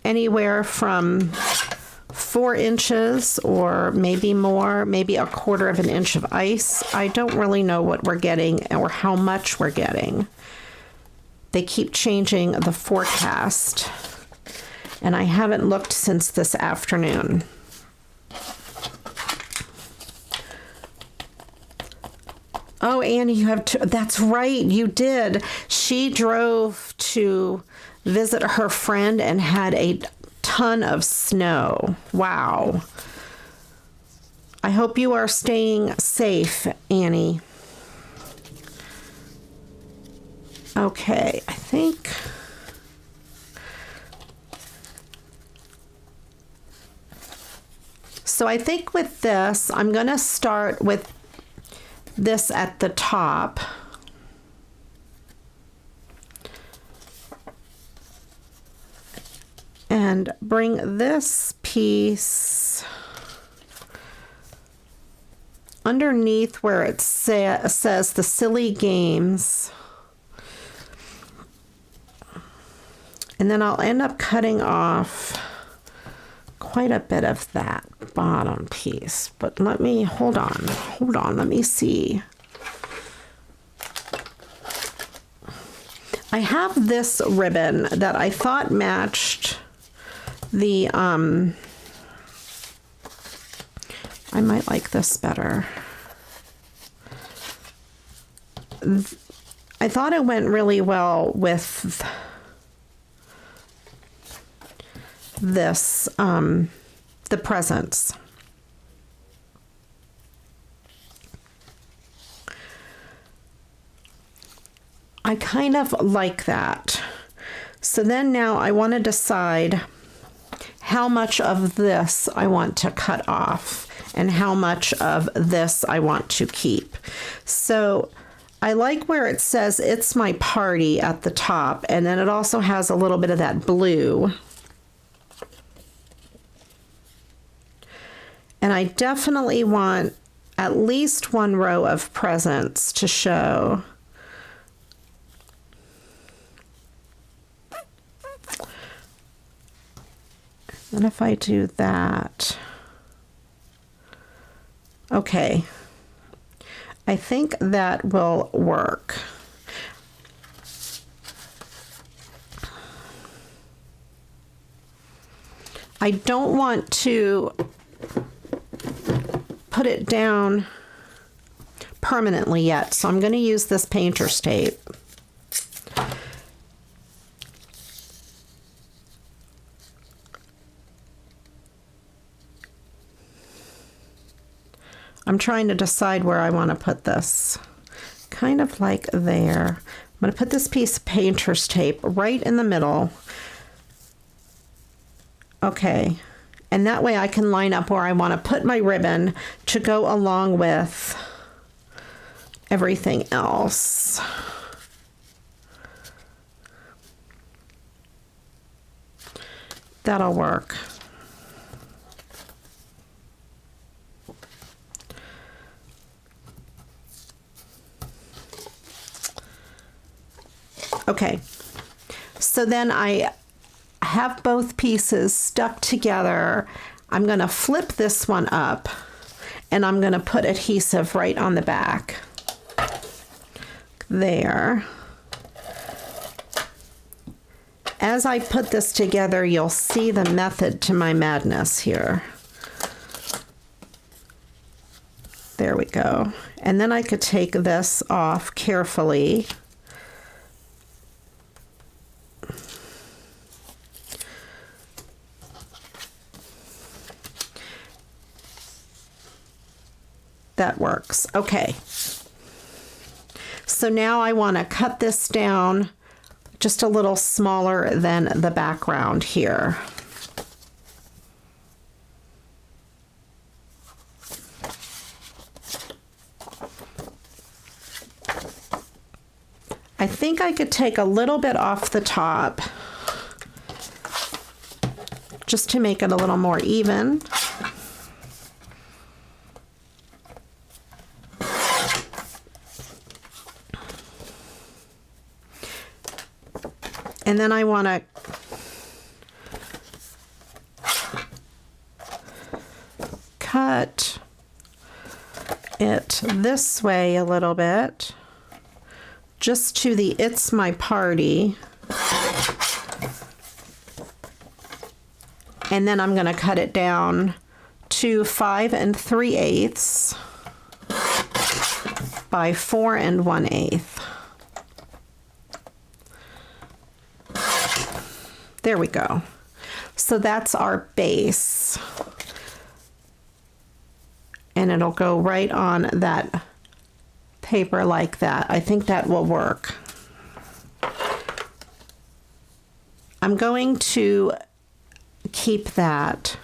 Anywhere from 4 inches or maybe more, maybe 1/4 inch of ice. I don't really know what we're getting or how much we're getting. They keep changing the forecast, and I haven't looked since this afternoon. Oh, Annie, you have to, that's right, you did. She drove to visit her friend and had a ton of snow. Wow. I hope you are staying safe, Annie. Okay, I think so. I think with this, I'm going to start with this at the top. And bring this piece underneath where it says the silly games. And then I'll end up cutting off quite a bit of that bottom piece. But let me, hold on, let me see. I have this ribbon that I thought matched the, I might like this better. I thought it went really well with this, the presents. I kind of like that. So then now I want to decide how much of this I want to cut off and how much of this I want to keep. So I like where it says "It's My Party" at the top, and then it also has a little bit of that blue. And I definitely want at least one row of presents to show. And if I do that, okay, I think that will work. I don't want to put it down permanently yet, so I'm going to use this painter's tape. I'm trying to decide where I want to put this. Kind of like there. I'm going to put this piece of painter's tape right in the middle. Okay. And that way I can line up where I want to put my ribbon to go along with everything else. That'll work. Okay, so then I have both pieces stuck together. I'm going to flip this one up and I'm going to put adhesive right on the back. There. As I put this together, you'll see the method to my madness here. There we go. And then I could take this off carefully. That works. Okay. So now I want to cut this down just a little smaller than the background here. I think I could take a little bit off the top just to make it a little more even. And then I want to cut it this way a little bit, just to the "It's My Party." And then I'm going to cut it down to 5 3/8 by 4 1/8. There we go. So that's our base. And it'll go right on that paper like that. I think that will work. I'm going to keep that.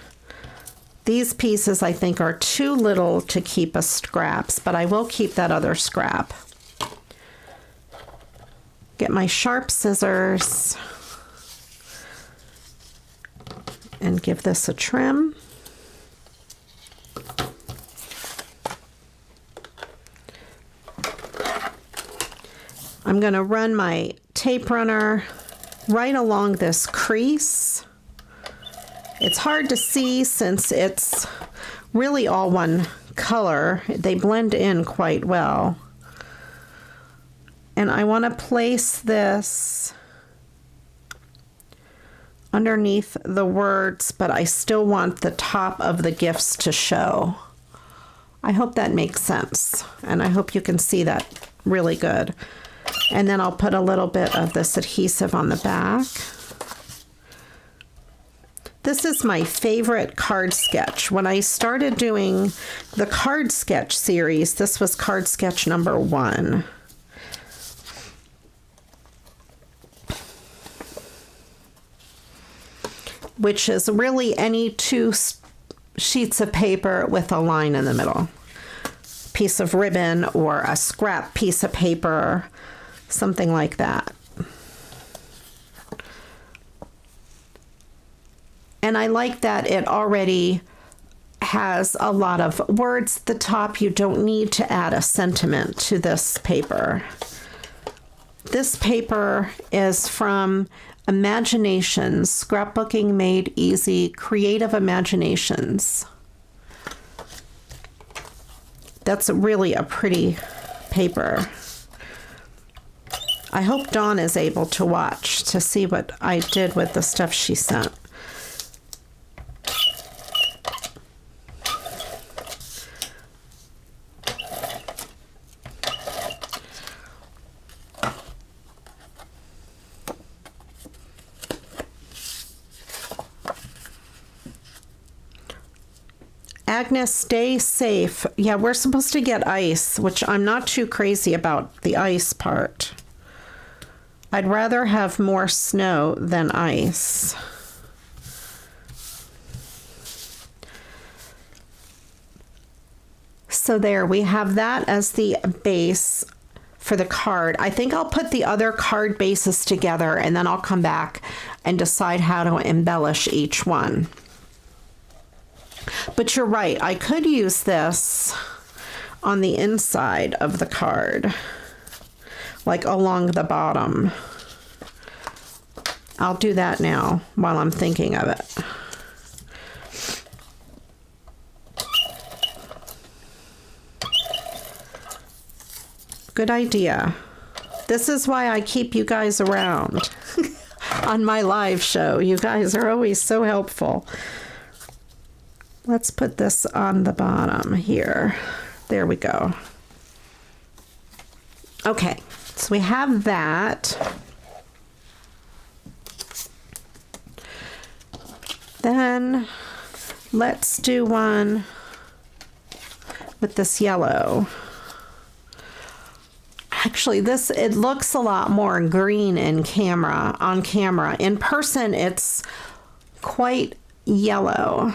These pieces I think are too little to keep as scraps, but I will keep that other scrap. Get my sharp scissors and give this a trim. I'm going to run my tape runner right along this crease. It's hard to see since it's really all one color. They blend in quite well. And I want to place this underneath the words, but I still want the top of the gifts to show. I hope that makes sense, and I hope you can see that really good. And then I'll put a little bit of this adhesive on the back. This is my favorite card sketch. When I started doing the card sketch series, this was card sketch number 1. Which is really any 2 sheets of paper with a line in the middle. Piece of ribbon or a scrap piece of paper, something like that. And I like that it already has a lot of words at the top. You don't need to add a sentiment to this paper. This paper is from Imaginations, Scrapbooking Made Easy, Creative Imaginations. That's really a pretty paper. I hope Dawn is able to watch to see what I did with the stuff she sent. Agnes, stay safe. Yeah, we're supposed to get ice, which I'm not too crazy about the ice part. I'd rather have more snow than ice. So there, we have that as the base for the card. I think I'll put the other card bases together and then I'll come back and decide how to embellish each one. But you're right, I could use this on the inside of the card, like along the bottom. I'll do that now while I'm thinking of it. Good idea. This is why I keep you guys around on my live show. You guys are always so helpful. Let's put this on the bottom here. There we go. Okay, so we have that. Then let's do one with this yellow. Actually, it looks a lot more green on camera. In person, it's quite yellow.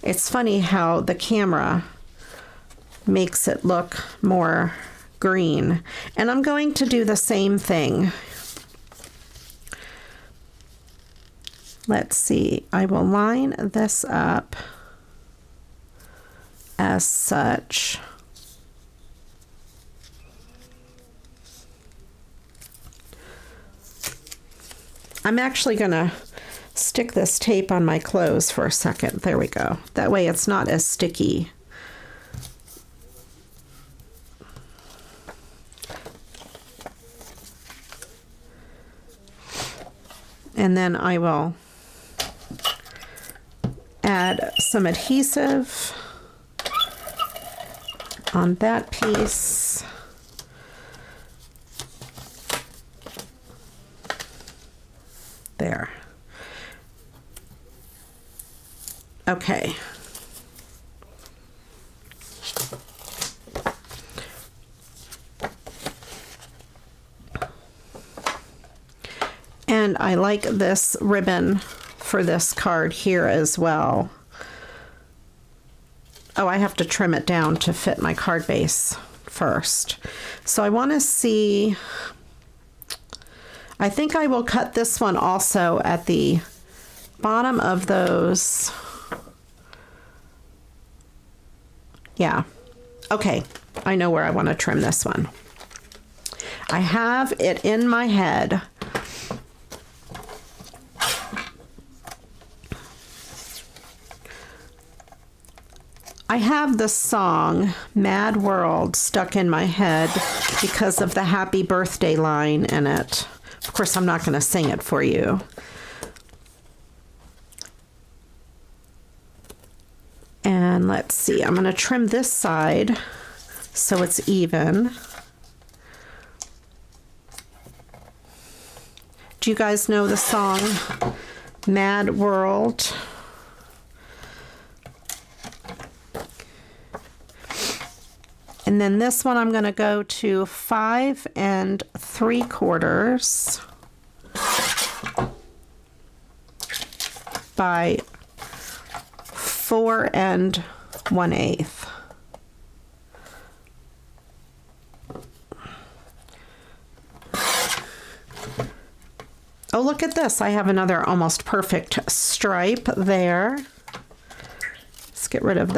It's funny how the camera makes it look more green. And I'm going to do the same thing. Let's see. I will line this up as such. I'm actually going to stick this tape on my clothes for a second. There we go. That way it's not as sticky. And then I will add some adhesive on that piece. There. Okay. And I like this ribbon for this card here as well. Oh, I have to trim it down to fit my card base first. So I want to see, I think I will cut this one also at the bottom of those. Yeah. Okay. I know where I want to trim this one. I have it in my head. I have the song Mad World stuck in my head because of the happy birthday line in it. Of course, I'm not going to sing it for you. And let's see, I'm going to trim this side so it's even. Do you guys know the song Mad World? And then this one I'm going to go to 5 3/4 by 4 1/8. Oh, look at this. I have another almost perfect stripe there. Let's get rid of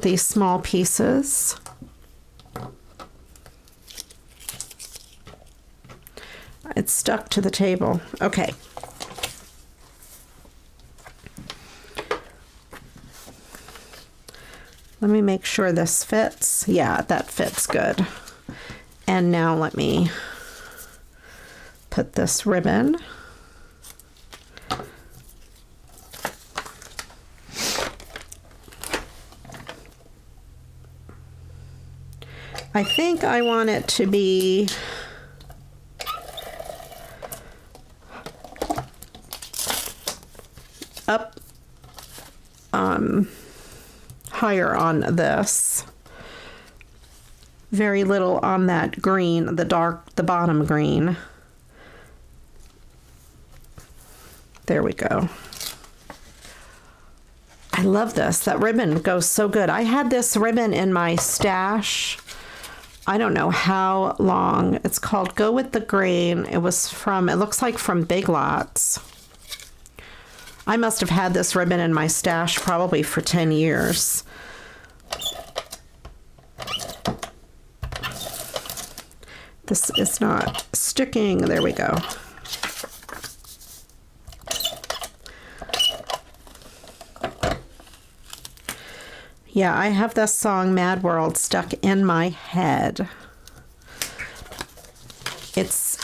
these small pieces. It's stuck to the table. Okay. Let me make sure this fits. Yeah, that fits good. And now let me put this ribbon. I think I want it to be up higher on this. Very little on that green, the bottom green. There we go. I love this. That ribbon goes so good. I had this ribbon in my stash. I don't know how long. It's called Go With the Grain. It looks like from Big Lots. I must have had this ribbon in my stash probably for 10 years. This is not sticking. There we go. Yeah, I have this song Mad World stuck in my head. It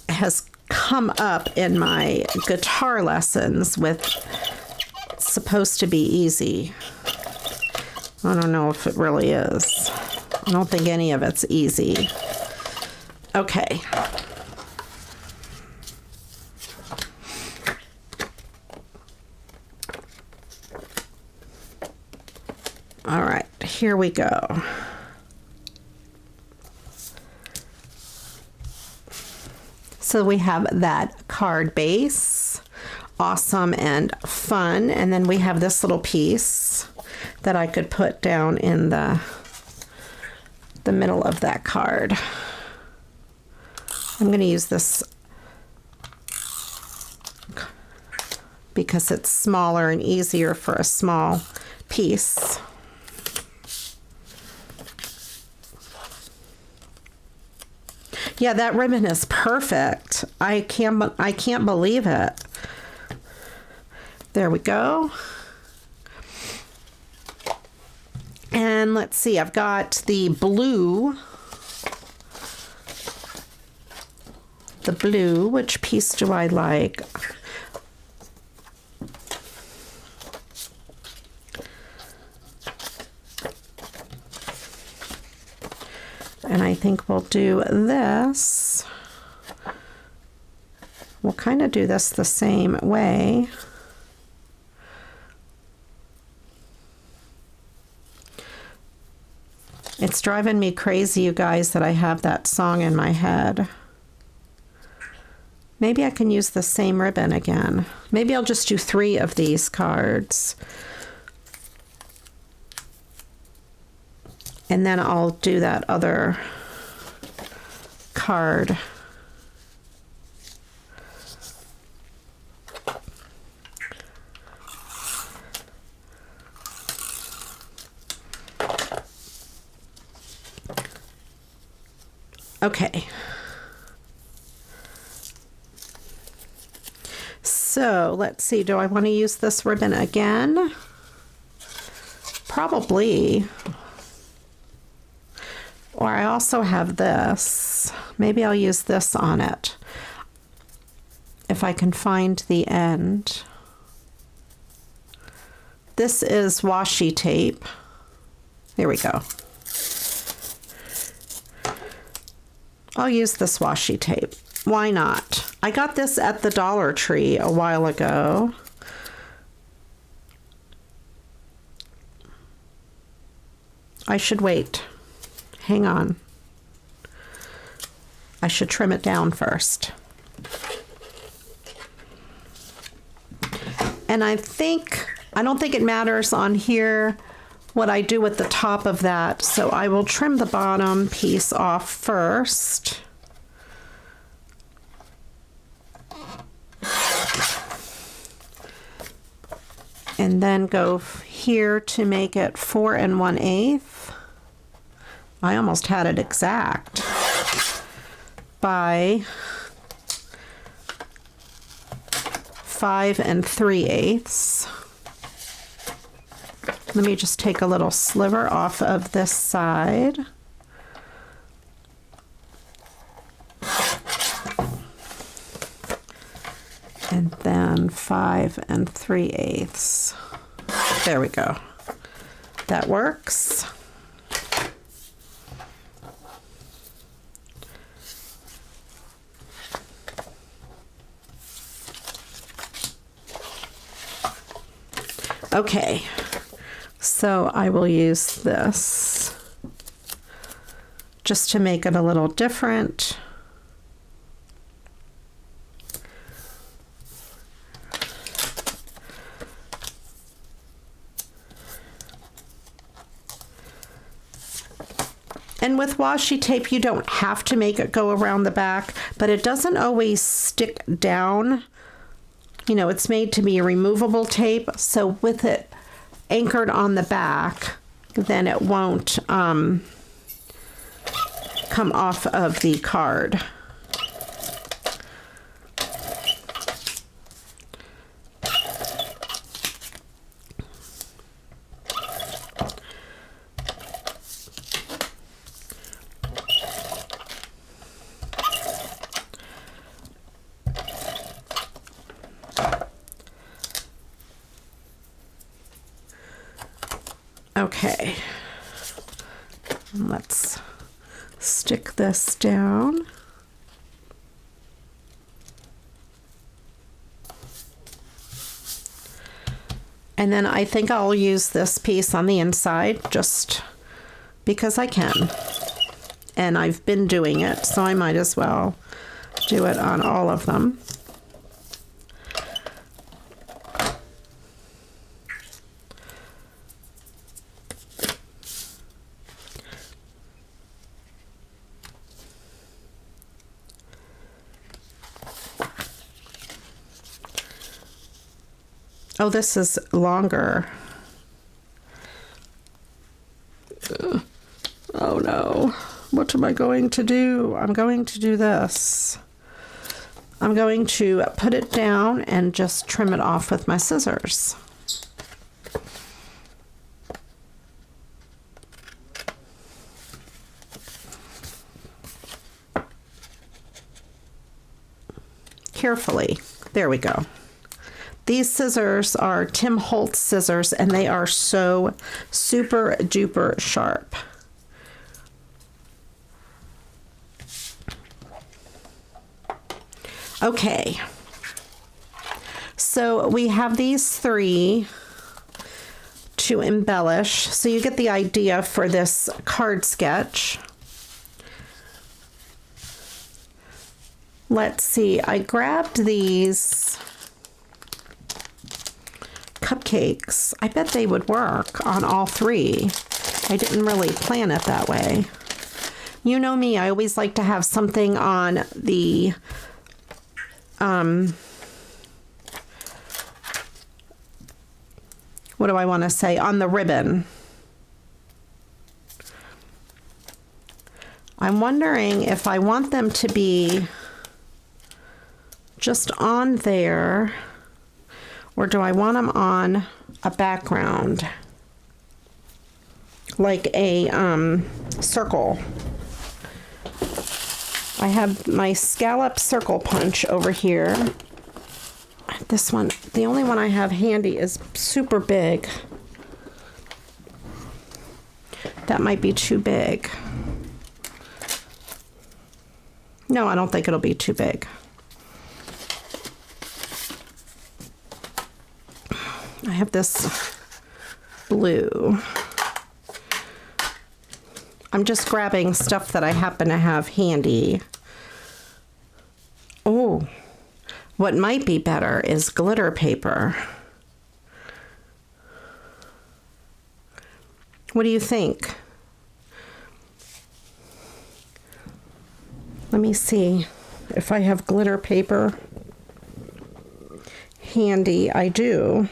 has come up in my guitar lessons with it's supposed to be easy. I don't know if it really is. I don't think any of it's easy. Okay. All right, here we go. So we have that card base, awesome and fun. And then we have this little piece that I could put down in the middle of that card. I'm going to use this because it's smaller and easier for a small piece. Yeah, that ribbon is perfect. I can't believe it. There we go. And let's see, I've got the blue. Which piece do I like? And I think we'll do this. We'll kind of do this the same way. It's driving me crazy, you guys, that I have that song in my head. Maybe I can use the same ribbon again. Maybe I'll just do 3 of these cards. And then I'll do that other card. Okay. So let's see, do I want to use this ribbon again? Probably. Or I also have this. Maybe I'll use this on it if I can find the end. This is washi tape. Here we go. I'll use this washi tape. Why not? I got this at the Dollar Tree a while ago. I should wait. Hang on. I should trim it down first. And I don't think it matters on here what I do with the top of that, so I will trim the bottom piece off first. And then go here to make it 4 1/8. I almost had it exact. By 5 3/8. Let me just take a little sliver off of this side. And then 5 3/8. There we go. That works. Okay, so I will use this just to make it a little different. And with washi tape, you don't have to make it go around the back, but it doesn't always stick down. You know, it's made to be a removable tape, so with it anchored on the back, then it won't come off of the card. Okay, let's stick this down. And then I think I'll use this piece on the inside just because I can. And I've been doing it, so I might as well do it on all of them. Oh, this is longer. Oh no. What am I going to do? I'm going to do this. I'm going to put it down and just trim it off with my scissors. Carefully. There we go. These scissors are Tim Holtz scissors, and they are so super duper sharp. Okay, so we have these 3 to embellish, so you get the idea for this card sketch. Let's see, I grabbed these cupcakes. I bet they would work on all 3. I didn't really plan it that way. You know me, I always like to have something on the what do I want to say? On the ribbon. I'm wondering if I want them to be just on there, or do I want them on a background? like a circle. I have my scallop circle punch over here. This one, the only one I have handy is super big. That might be too big. No, I don't think it'll be too big. I have this blue. I'm just grabbing stuff that I happen to have handy. Oh, what might be better is glitter paper. What do you think? Let me see if I have glitter paper handy. I do.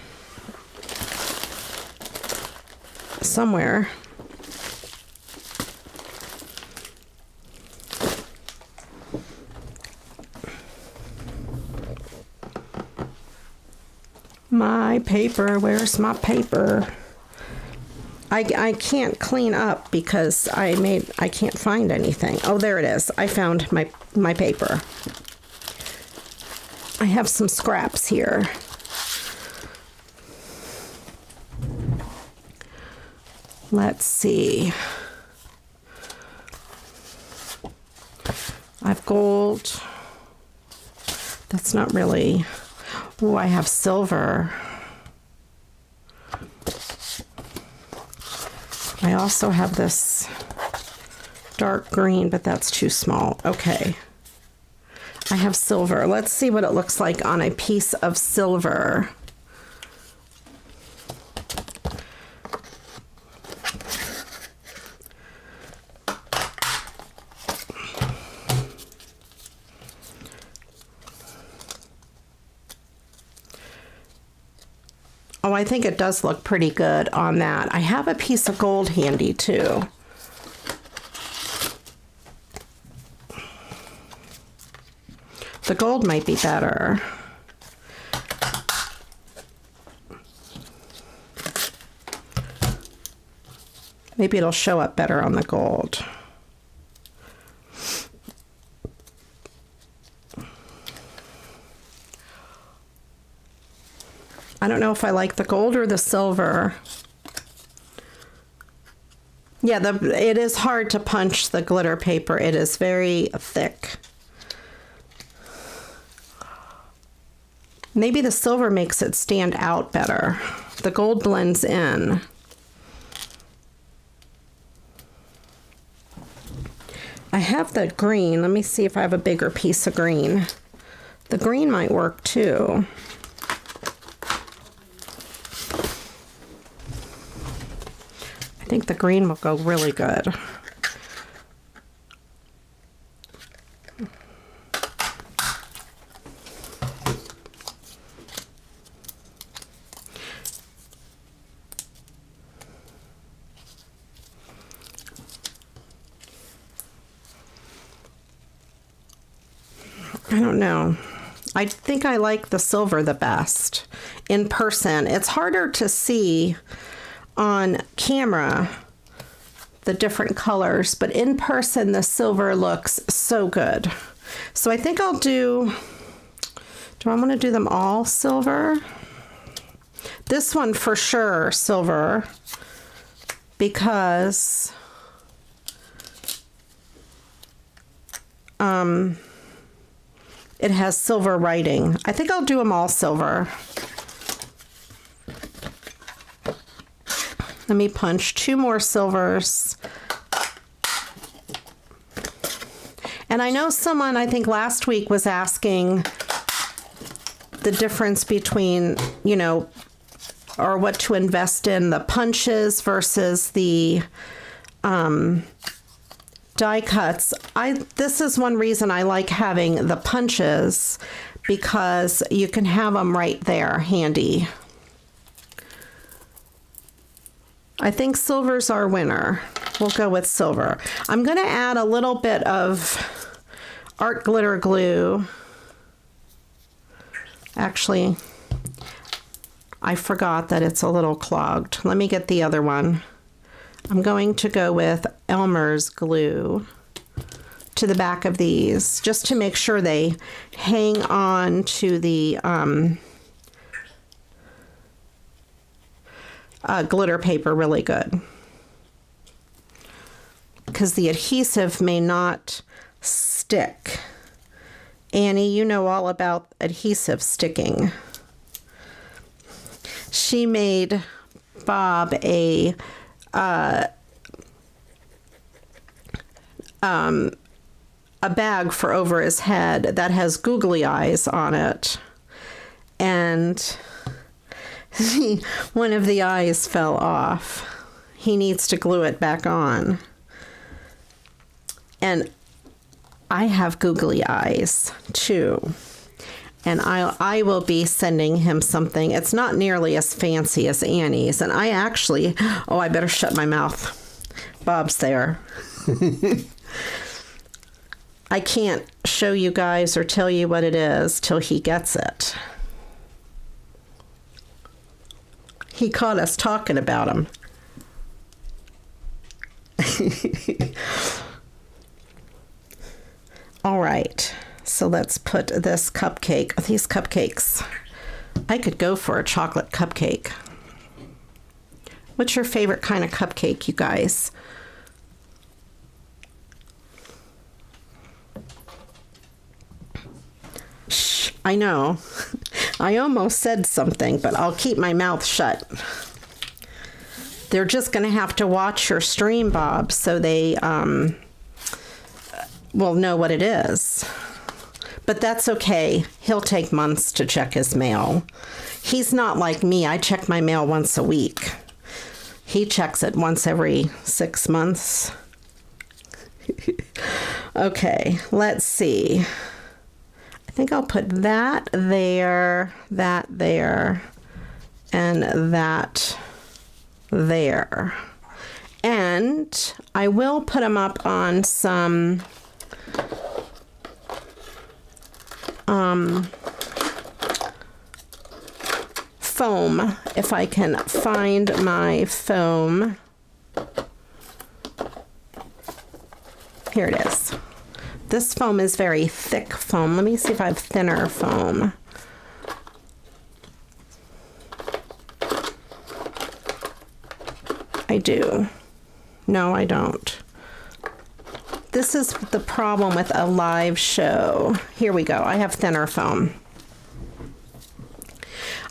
Somewhere. My paper, where's my paper? I can't clean up because I can't find anything. Oh, there it is. I found my paper. I have some scraps here. Let's see. I have gold. That's not really. Oh, I have silver. I also have this dark green, but that's too small. Okay. I have silver. Let's see what it looks like on a piece of silver. Oh, I think it does look pretty good on that. I have a piece of gold handy too. The gold might be better. Maybe it'll show up better on the gold. I don't know if I like the gold or the silver. Yeah, it is hard to punch the glitter paper. It is very thick. Maybe the silver makes it stand out better. The gold blends in. I have the green. Let me see if I have a bigger piece of green. The green might work too. I think the green will go really good. I don't know. I think I like the silver the best in person. It's harder to see on camera the different colors, but in person the silver looks so good. So I think I'll do I want to do them all silver? This one for sure silver, because it has silver writing. I think I'll do them all silver. Let me punch 2 more silvers. And I know someone, I think last week, was asking the difference between, you know, or what to invest in, the punches versus the die cuts. This is one reason I like having the punches, because you can have them right there handy. I think silver's our winner. We'll go with silver. I'm going to add a little bit of art glitter glue. Actually, I forgot that it's a little clogged. Let me get the other one. I'm going to go with Elmer's glue to the back of these just to make sure they hang on to the glitter paper really good, because the adhesive may not stick. Annie, you know all about adhesive sticking. She made Bob a bag for over his head that has googly eyes on it, and one of the eyes fell off. He needs to glue it back on. And I have googly eyes too. And I will be sending him something. It's not nearly as fancy as Annie's. And I actually, I better shut my mouth. Bob's there. I can't show you guys or tell you what it is till he gets it. He caught us talking about him. All right, so let's put this cupcake, these cupcakes. I could go for a chocolate cupcake. What's your favorite kind of cupcake, you guys? Shh, I know. I almost said something, but I'll keep my mouth shut. They're just going to have to watch your stream, Bob, so they will know what it is. But that's okay. He'll take months to check his mail. He's not like me. I check my mail once a week. He checks it once every 6 months. Okay, let's see. I think I'll put that there, and that there. And I will put them up on some foam, if I can find my foam. Here it is. This foam is very thick foam. Let me see if I have thinner foam. I do. No, I don't. This is the problem with a live show. Here we go. I have thinner foam.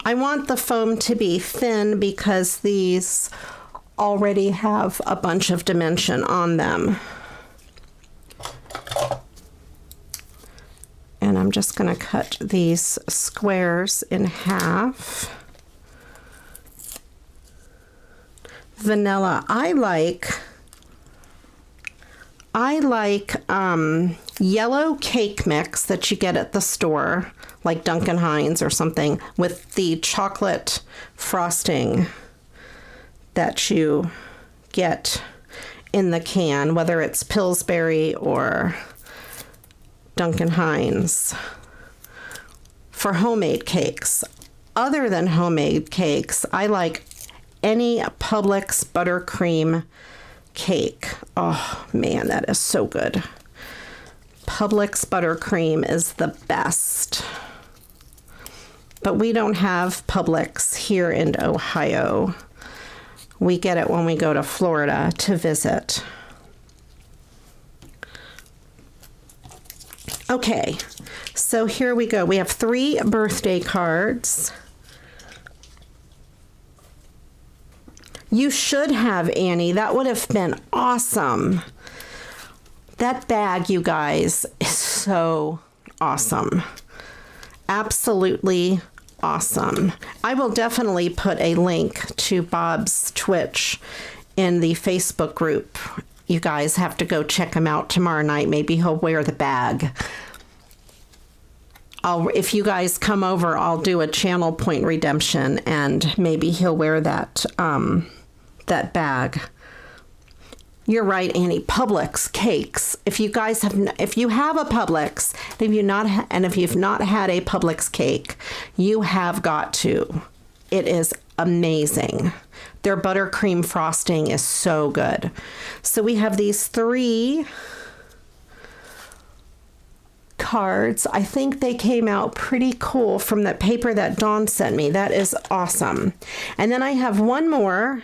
I want the foam to be thin because these already have a bunch of dimension on them. And I'm just going to cut these squares in half. Vanilla. I like yellow cake mix that you get at the store, like Duncan Hines or something, with the chocolate frosting that you get in the can, whether it's Pillsbury or Duncan Hines, for homemade cakes. Other than homemade cakes, I like any Publix buttercream cake. Oh man, that is so good. Publix buttercream is the best. But we don't have Publix here in Ohio. We get it when we go to Florida to visit. Okay, so here we go. We have 3 birthday cards. You should have, Annie. That would have been awesome. That bag, you guys, is so awesome. Absolutely awesome. I will definitely put a link to Bob's Twitch in the Facebook group. You guys have to go check him out tomorrow night. Maybe he'll wear the bag. If you guys come over, I'll do a channel point redemption, and maybe he'll wear that that bag. You're right, Annie. Publix cakes. If you guys have, if you have a Publix, if you've not had a Publix cake, you have got to It is amazing. Their buttercream frosting is so good. So we have these 3 cards. I think they came out pretty cool from that paper that Dawn sent me. That is awesome. And then I have one more,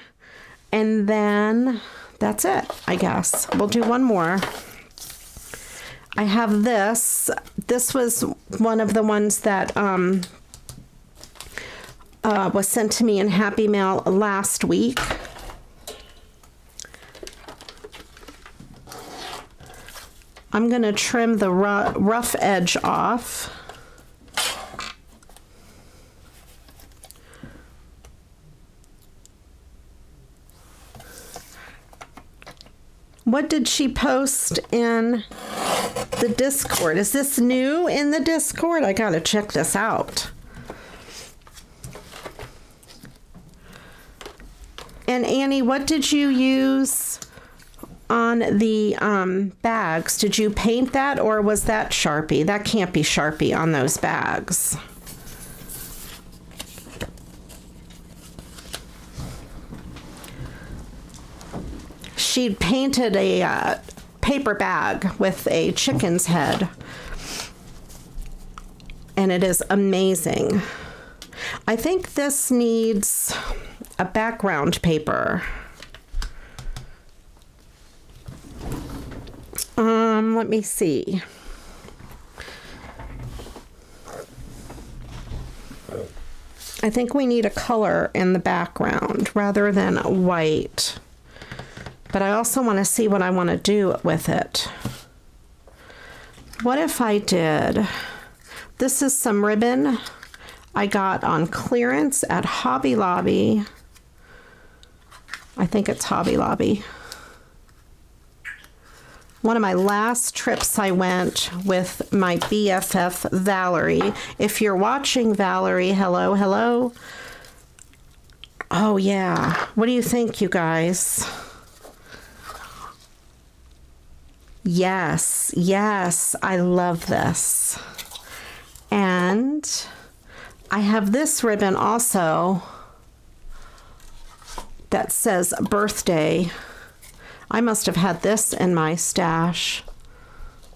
and then that's it, I guess. We'll do one more. I have this. This was one of the ones that was sent to me in Happy Mail last week. I'm going to trim the rough edge off. What did she post in the Discord? Is this new in the Discord? I got to check this out. And Annie, what did you use on the bags? Did you paint that, or was that Sharpie? That can't be Sharpie on those bags. She painted a paper bag with a chicken's head, and it is amazing. I think this needs a background paper. Let me see. I think we need a color in the background rather than white. But I also want to see what I want to do with it. What if I did, this is some ribbon I got on clearance at Hobby Lobby. I think it's Hobby Lobby. One of my last trips I went with my BFF, Valerie. If you're watching, Valerie, hello, hello. Oh, yeah. What do you think, you guys? Yes, yes, I love this. And I have this ribbon also that says birthday. I must have had this in my stash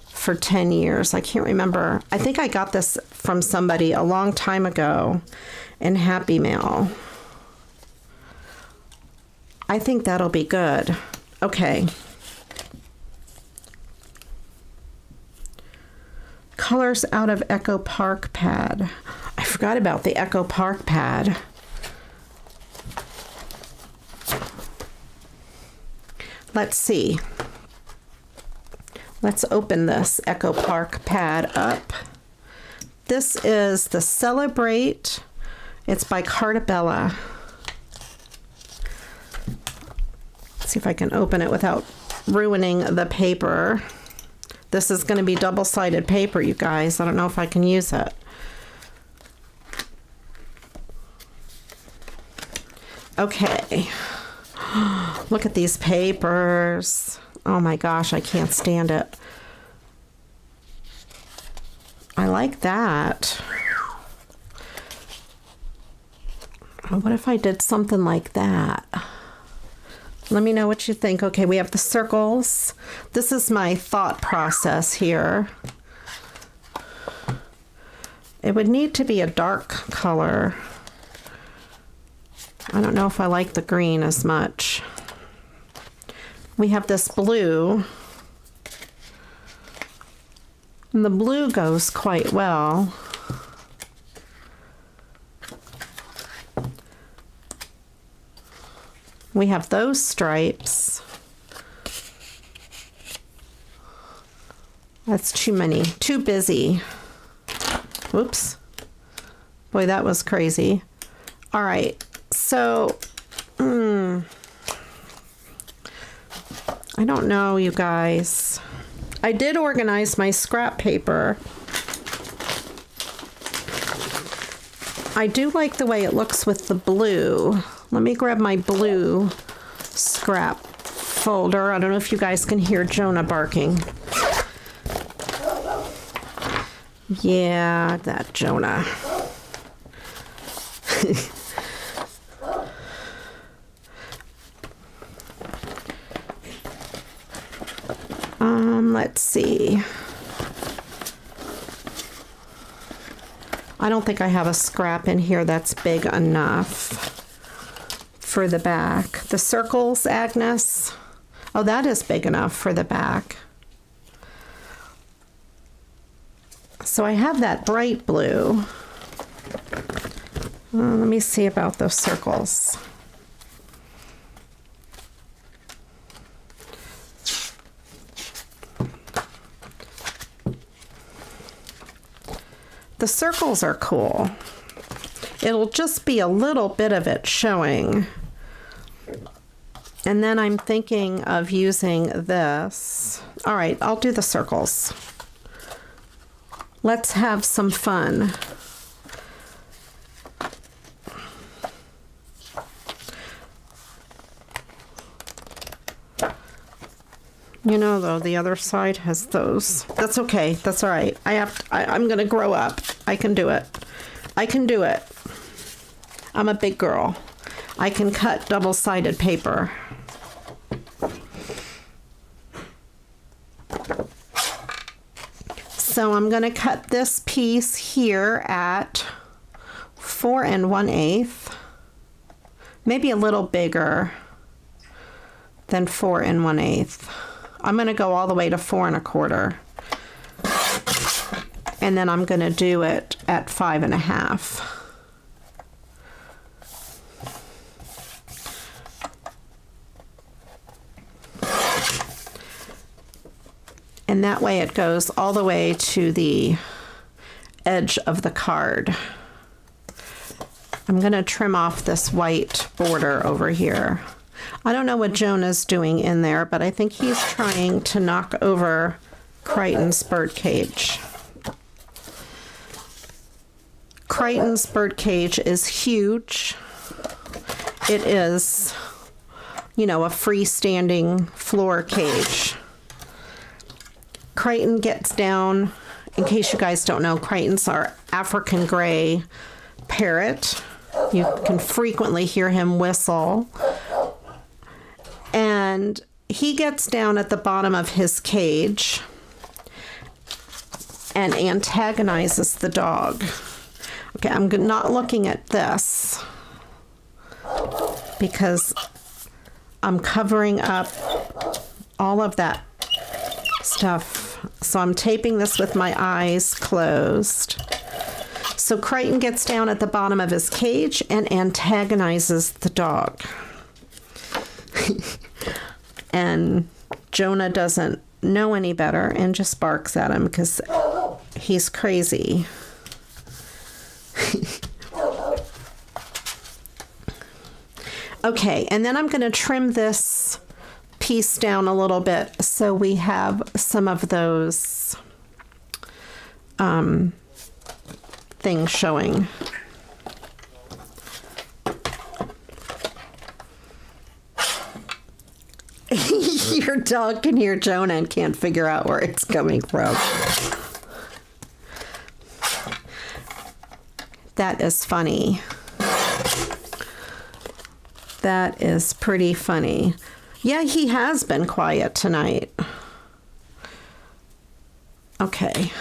for 10 years. I can't remember. I think I got this from somebody a long time ago in Happy Mail. I think that'll be good. Okay. Colors out of Echo Park pad. I forgot about the Echo Park pad. Let's see. Let's open this Echo Park pad up. This is the Celebrate. It's by Cartabella. Let's see if I can open it without ruining the paper. This is going to be double-sided paper, you guys. I don't know if I can use it. Okay. Look at these papers. Oh my gosh, I can't stand it. I like that. What if I did something like that? Let me know what you think. Okay, we have the circles. This is my thought process here. It would need to be a dark color. I don't know if I like the green as much. We have this blue. And the blue goes quite well. We have those stripes. That's too many, too busy. Whoops. Boy, that was crazy. All right, so, I don't know, you guys. I did organize my scrap paper. I do like the way it looks with the blue. Let me grab my blue scrap folder. I don't know if you guys can hear Jonah barking. Yeah, that Jonah. let's see. I don't think I have a scrap in here that's big enough for the back. The circles, Agnes. Oh, that is big enough for the back. So I have that bright blue. Let me see about those circles. The circles are cool. It'll just be a little bit of it showing. And then I'm thinking of using this. All right, I'll do the circles. Let's have some fun. You know, though, the other side has those. That's okay. That's all right. I'm going to grow up. I can do it. I can do it. I'm a big girl. I can cut double-sided paper. So I'm going to cut this piece here at 4 1/8. Maybe a little bigger than 4 1/8. I'm going to go all the way to 4 1/4. And then I'm going to do it at 5 1/2. And that way it goes all the way to the edge of the card. I'm going to trim off this white border over here. I don't know what Jonah's doing in there, but I think he's trying to knock over Crichton's birdcage. Crichton's birdcage is huge. It is, you know, a freestanding floor cage. Crichton gets down, in case you guys don't know, Crichton's our African gray parrot. You can frequently hear him whistle. And he gets down at the bottom of his cage and antagonizes the dog. Okay, I'm not looking at this because I'm covering up all of that stuff. So I'm taping this with my eyes closed. So Crichton gets down at the bottom of his cage and antagonizes the dog. And Jonah doesn't know any better and just barks at him because he's crazy. Okay, and then I'm going to trim this piece down a little bit so we have some of those things showing. Your dog can hear Jonah and can't figure out where it's coming from. That is funny. That is pretty funny. Yeah, he has been quiet tonight. Okay.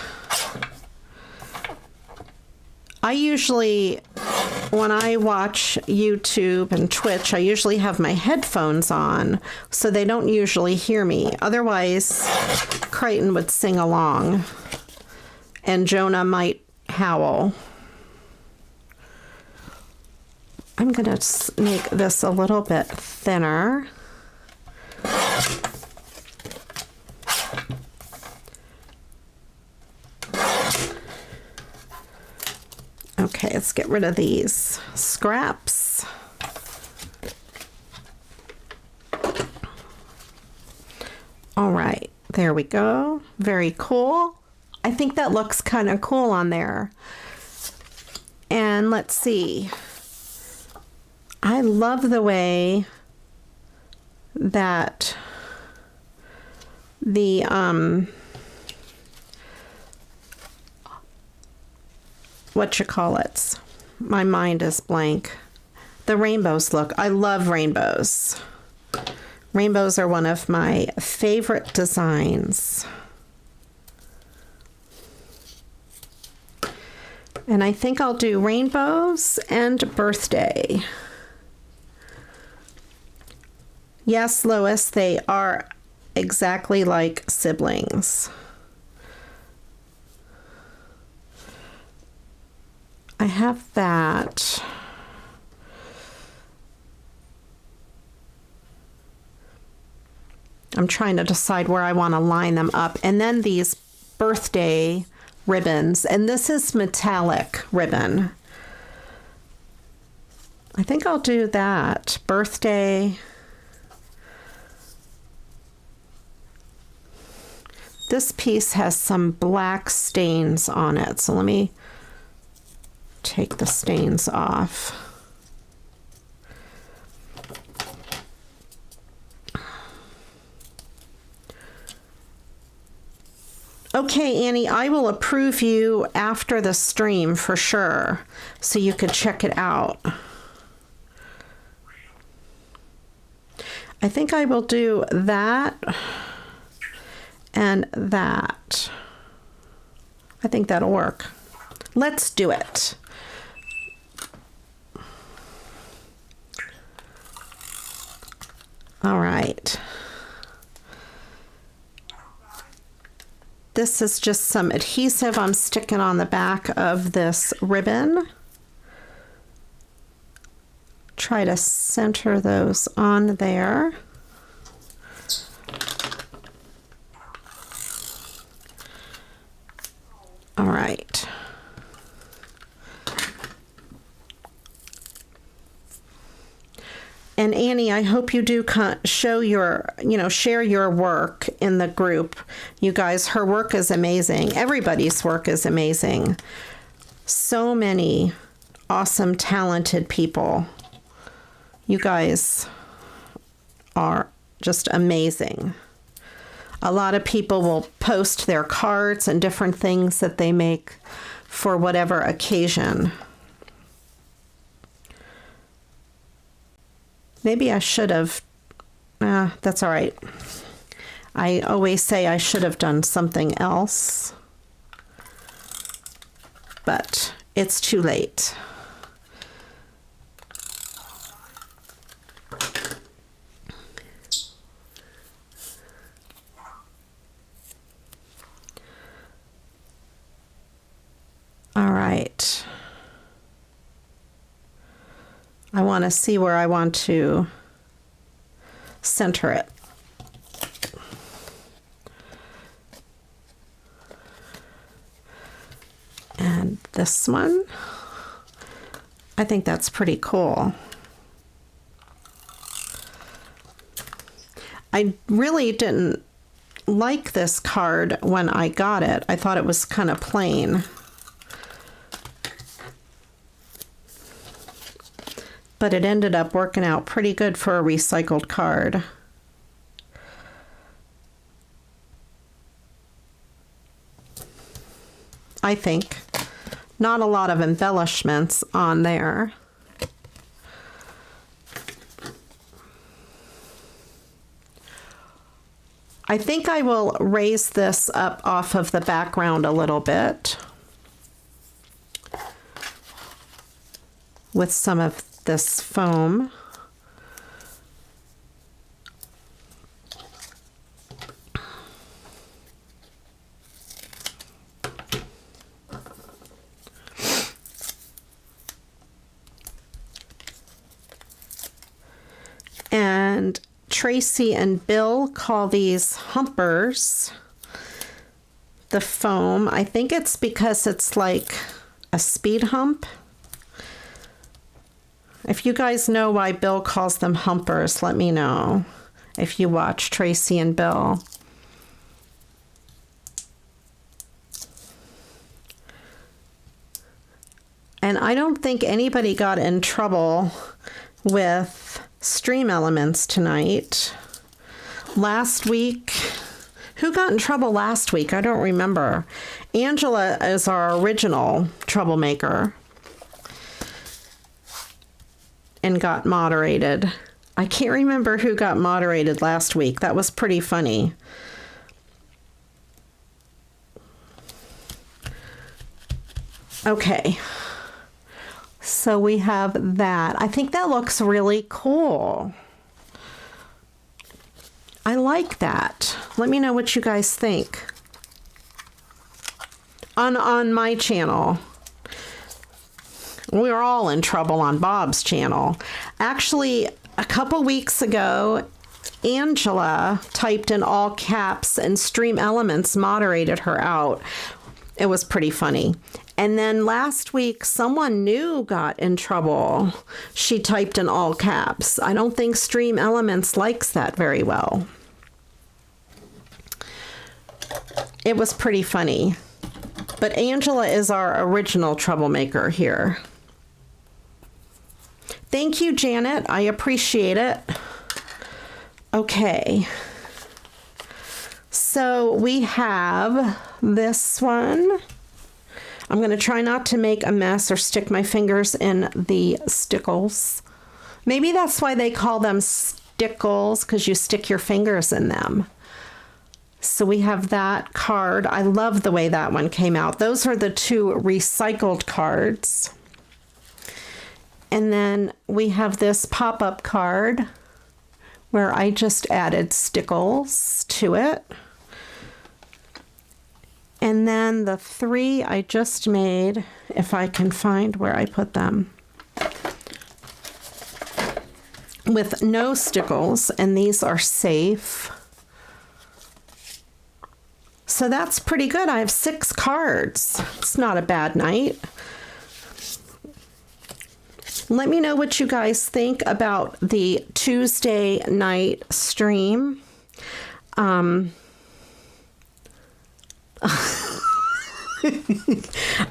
I usually, when I watch YouTube and Twitch, I usually have my headphones on, so they don't usually hear me. Otherwise, Crichton would sing along, and Jonah might howl. I'm going to make this a little bit thinner. Okay, let's get rid of these scraps. All right, there we go. Very cool. I think that looks kind of cool on there. And let's see. I love the way that the my mind is blank. The rainbows look. I love rainbows. Rainbows are one of my favorite designs. And I think I'll do rainbows and birthday. Yes, Lois, they are exactly like siblings. I have that. I'm trying to decide where I want to line them up. And then these birthday ribbons, and this is metallic ribbon. I think I'll do that. Birthday. This piece has some black stains on it, so let me take the stains off. Okay, Annie, I will approve you after the stream for sure, so you could check it out. I think I will do that and that. I think that'll work. Let's do it. All right. This is just some adhesive I'm sticking on the back of this ribbon. Try to center those on there. All right. And Annie, I hope you do show your, share your work in the group. You guys, her work is amazing. Everybody's work is amazing. So many awesome, talented people. You guys are just amazing. A lot of people will post their cards and different things that they make for whatever occasion. Maybe I should have, that's all right. I always say I should have done something else, but it's too late. All right. I want to see where I want to center it. And this one, I think that's pretty cool. I really didn't like this card when I got it. I thought it was kind of plain. But it ended up working out pretty good for a recycled card. I think. Not a lot of embellishments on there. I think I will raise this up off of the background a little bit with some of this foam. And Tracy and Bill call these humpers the foam. I think it's because it's like a speed hump. If you guys know why Bill calls them humpers, let me know if you watch Tracy and Bill. And I don't think anybody got in trouble with stream elements tonight. Last week, who got in trouble last week? I don't remember. Angela is our original troublemaker and got moderated. I can't remember who got moderated last week. That was pretty funny. Okay. So we have that. I think that looks really cool. I like that. Let me know what you guys think. On my channel. We're all in trouble on Bob's channel. Actually, a couple weeks ago, Angela typed in all caps and Stream Elements moderated her out. It was pretty funny. And then last week, someone new got in trouble. She typed in all caps. I don't think Stream Elements likes that very well. It was pretty funny. But Angela is our original troublemaker here. Thank you, Janet. I appreciate it. Okay. So we have this one. I'm going to try not to make a mess or stick my fingers in the Stickles. Maybe that's why they call them Stickles, because you stick your fingers in them. So we have that card. I love the way that one came out. Those are the two recycled cards. And then we have this pop-up card where I just added Stickles to it. And then the three I just made, if I can find where I put them, with no Stickles, and these are safe. So that's pretty good. I have 6 cards. It's not a bad night. Let me know what you guys think about the Tuesday night stream. I'm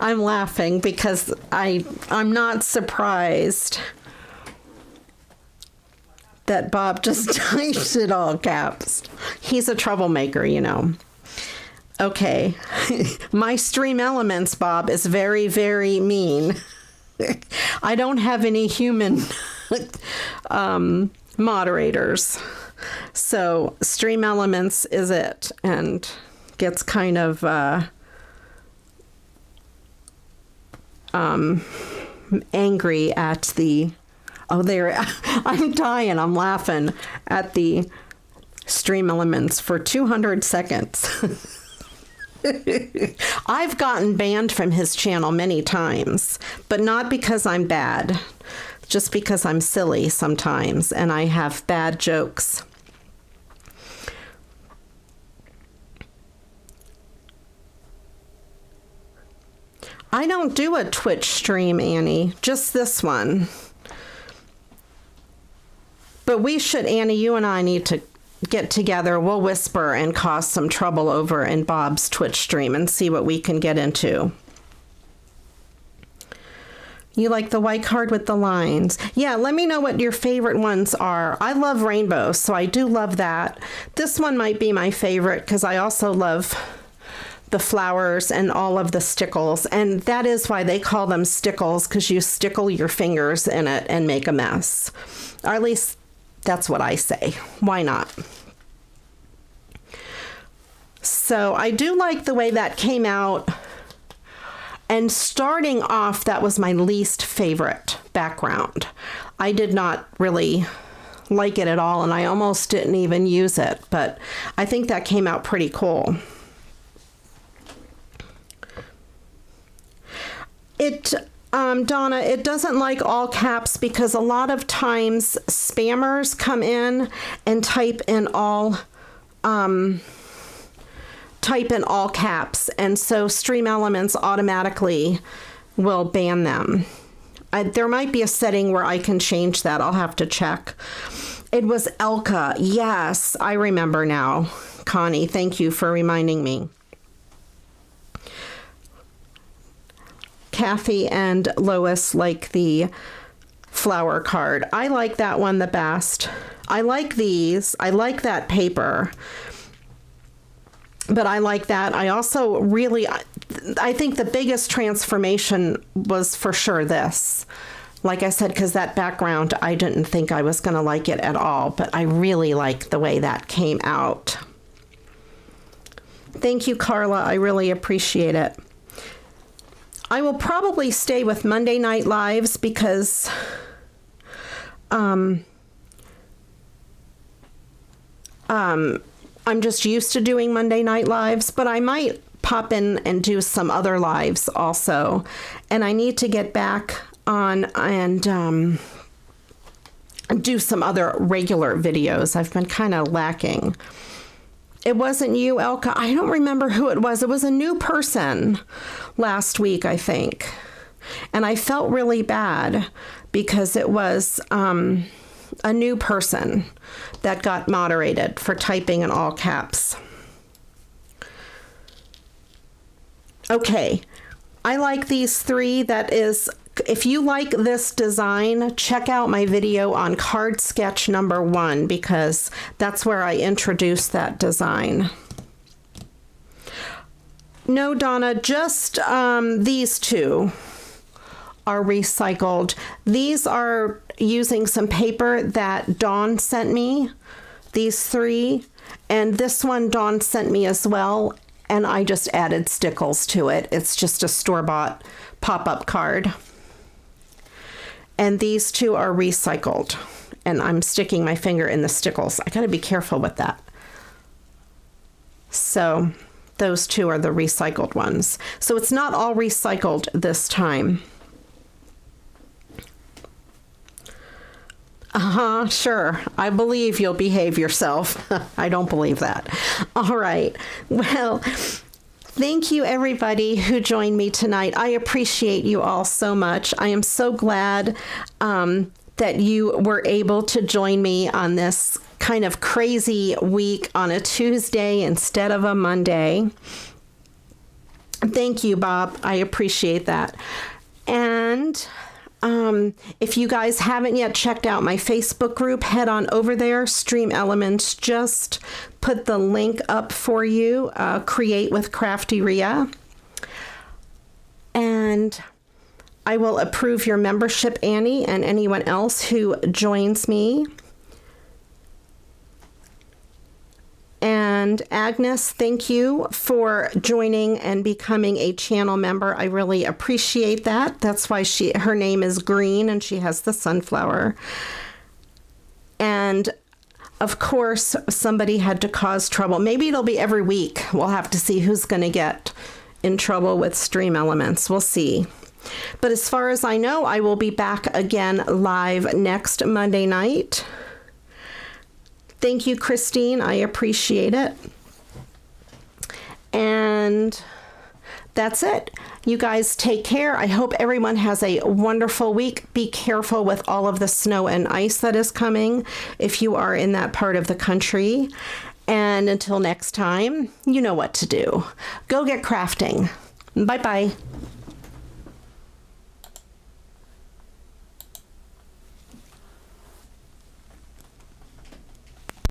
laughing because I'm not surprised that Bob just typed it all caps. He's a troublemaker, you know. Okay. My Stream Elements, Bob, is very, very mean. I don't have any human moderators. So Stream Elements is it, and gets kind of angry at the, oh, there, I'm dying, I'm laughing at the Stream Elements for 200 seconds. I've gotten banned from his channel many times, but not because I'm bad, just because I'm silly sometimes and I have bad jokes. I don't do a Twitch stream, Annie, just this one. But we should, Annie, you and I need to get together. We'll whisper and cause some trouble over in Bob's Twitch stream and see what we can get into. You like the white card with the lines? Yeah, let me know what your favorite ones are. I love rainbows, so I do love that. This one might be my favorite because I also love the flowers and all of the stickles. And that is why they call them stickles, because you stickle your fingers in it and make a mess. Or at least that's what I say. Why not? So I do like the way that came out. And starting off, that was my least favorite background. I did not really like it at all, and I almost didn't even use it. But I think that came out pretty cool. Donna, it doesn't like all caps because a lot of times spammers come in and type in all caps, and so Stream Elements automatically will ban them. There might be a setting where I can change that. I'll have to check. It was Elka. Yes, I remember now. Connie, thank you for reminding me. Kathy and Lois like the flower card. I like that one the best. I like these. I like that paper. But I like that. I also really, I think the biggest transformation was for sure this. Like I said, because that background, I didn't think I was going to like it at all. But I really like the way that came out. Thank you, Carla. I really appreciate it. I will probably stay with Monday night lives because I'm just used to doing Monday night lives, but I might pop in and do some other lives also. And I need to get back on and do some other regular videos. I've been kind of lacking. It wasn't you, Elka. I don't remember who it was. It was a new person last week, I think. And I felt really bad because it was a new person that got moderated for typing in all caps. Okay, I like these three. That is, if you like this design, check out my video on card sketch number 1 because that's where I introduced that design. No, Donna, just these two are recycled. These are using some paper that Dawn sent me, these 3, and this one Dawn sent me as well, and I just added Stickles to it. It's just a store-bought pop-up card. And these 2 are recycled, and I'm sticking my finger in the Stickles. I gotta be careful with that. So those 2 are the recycled ones. So it's not all recycled this time. Sure. I believe you'll behave yourself. I don't believe that. All right. Well, thank you, everybody who joined me tonight. I appreciate you all so much. I am so glad that you were able to join me on this kind of crazy week on a Tuesday instead of a Monday. Thank you, Bob. I appreciate that. And if you guys haven't yet checked out my Facebook group, head on over there. Stream Elements just put the link up for you. Create with CraftyRia. And I will approve your membership, Annie, and anyone else who joins me. And Agnes, thank you for joining and becoming a channel member. I really appreciate that. That's why her name is green and she has the sunflower. And of course, somebody had to cause trouble. Maybe it'll be every week. We'll have to see who's going to get in trouble with Stream Elements. We'll see. But as far as I know, I will be back again live next Monday night. Thank you, Christine. I appreciate it. And that's it. You guys take care. I hope everyone has a wonderful week. Be careful with all of the snow and ice that is coming if you are in that part of the country. And until next time, you know what to do. Go get crafting. Bye-bye.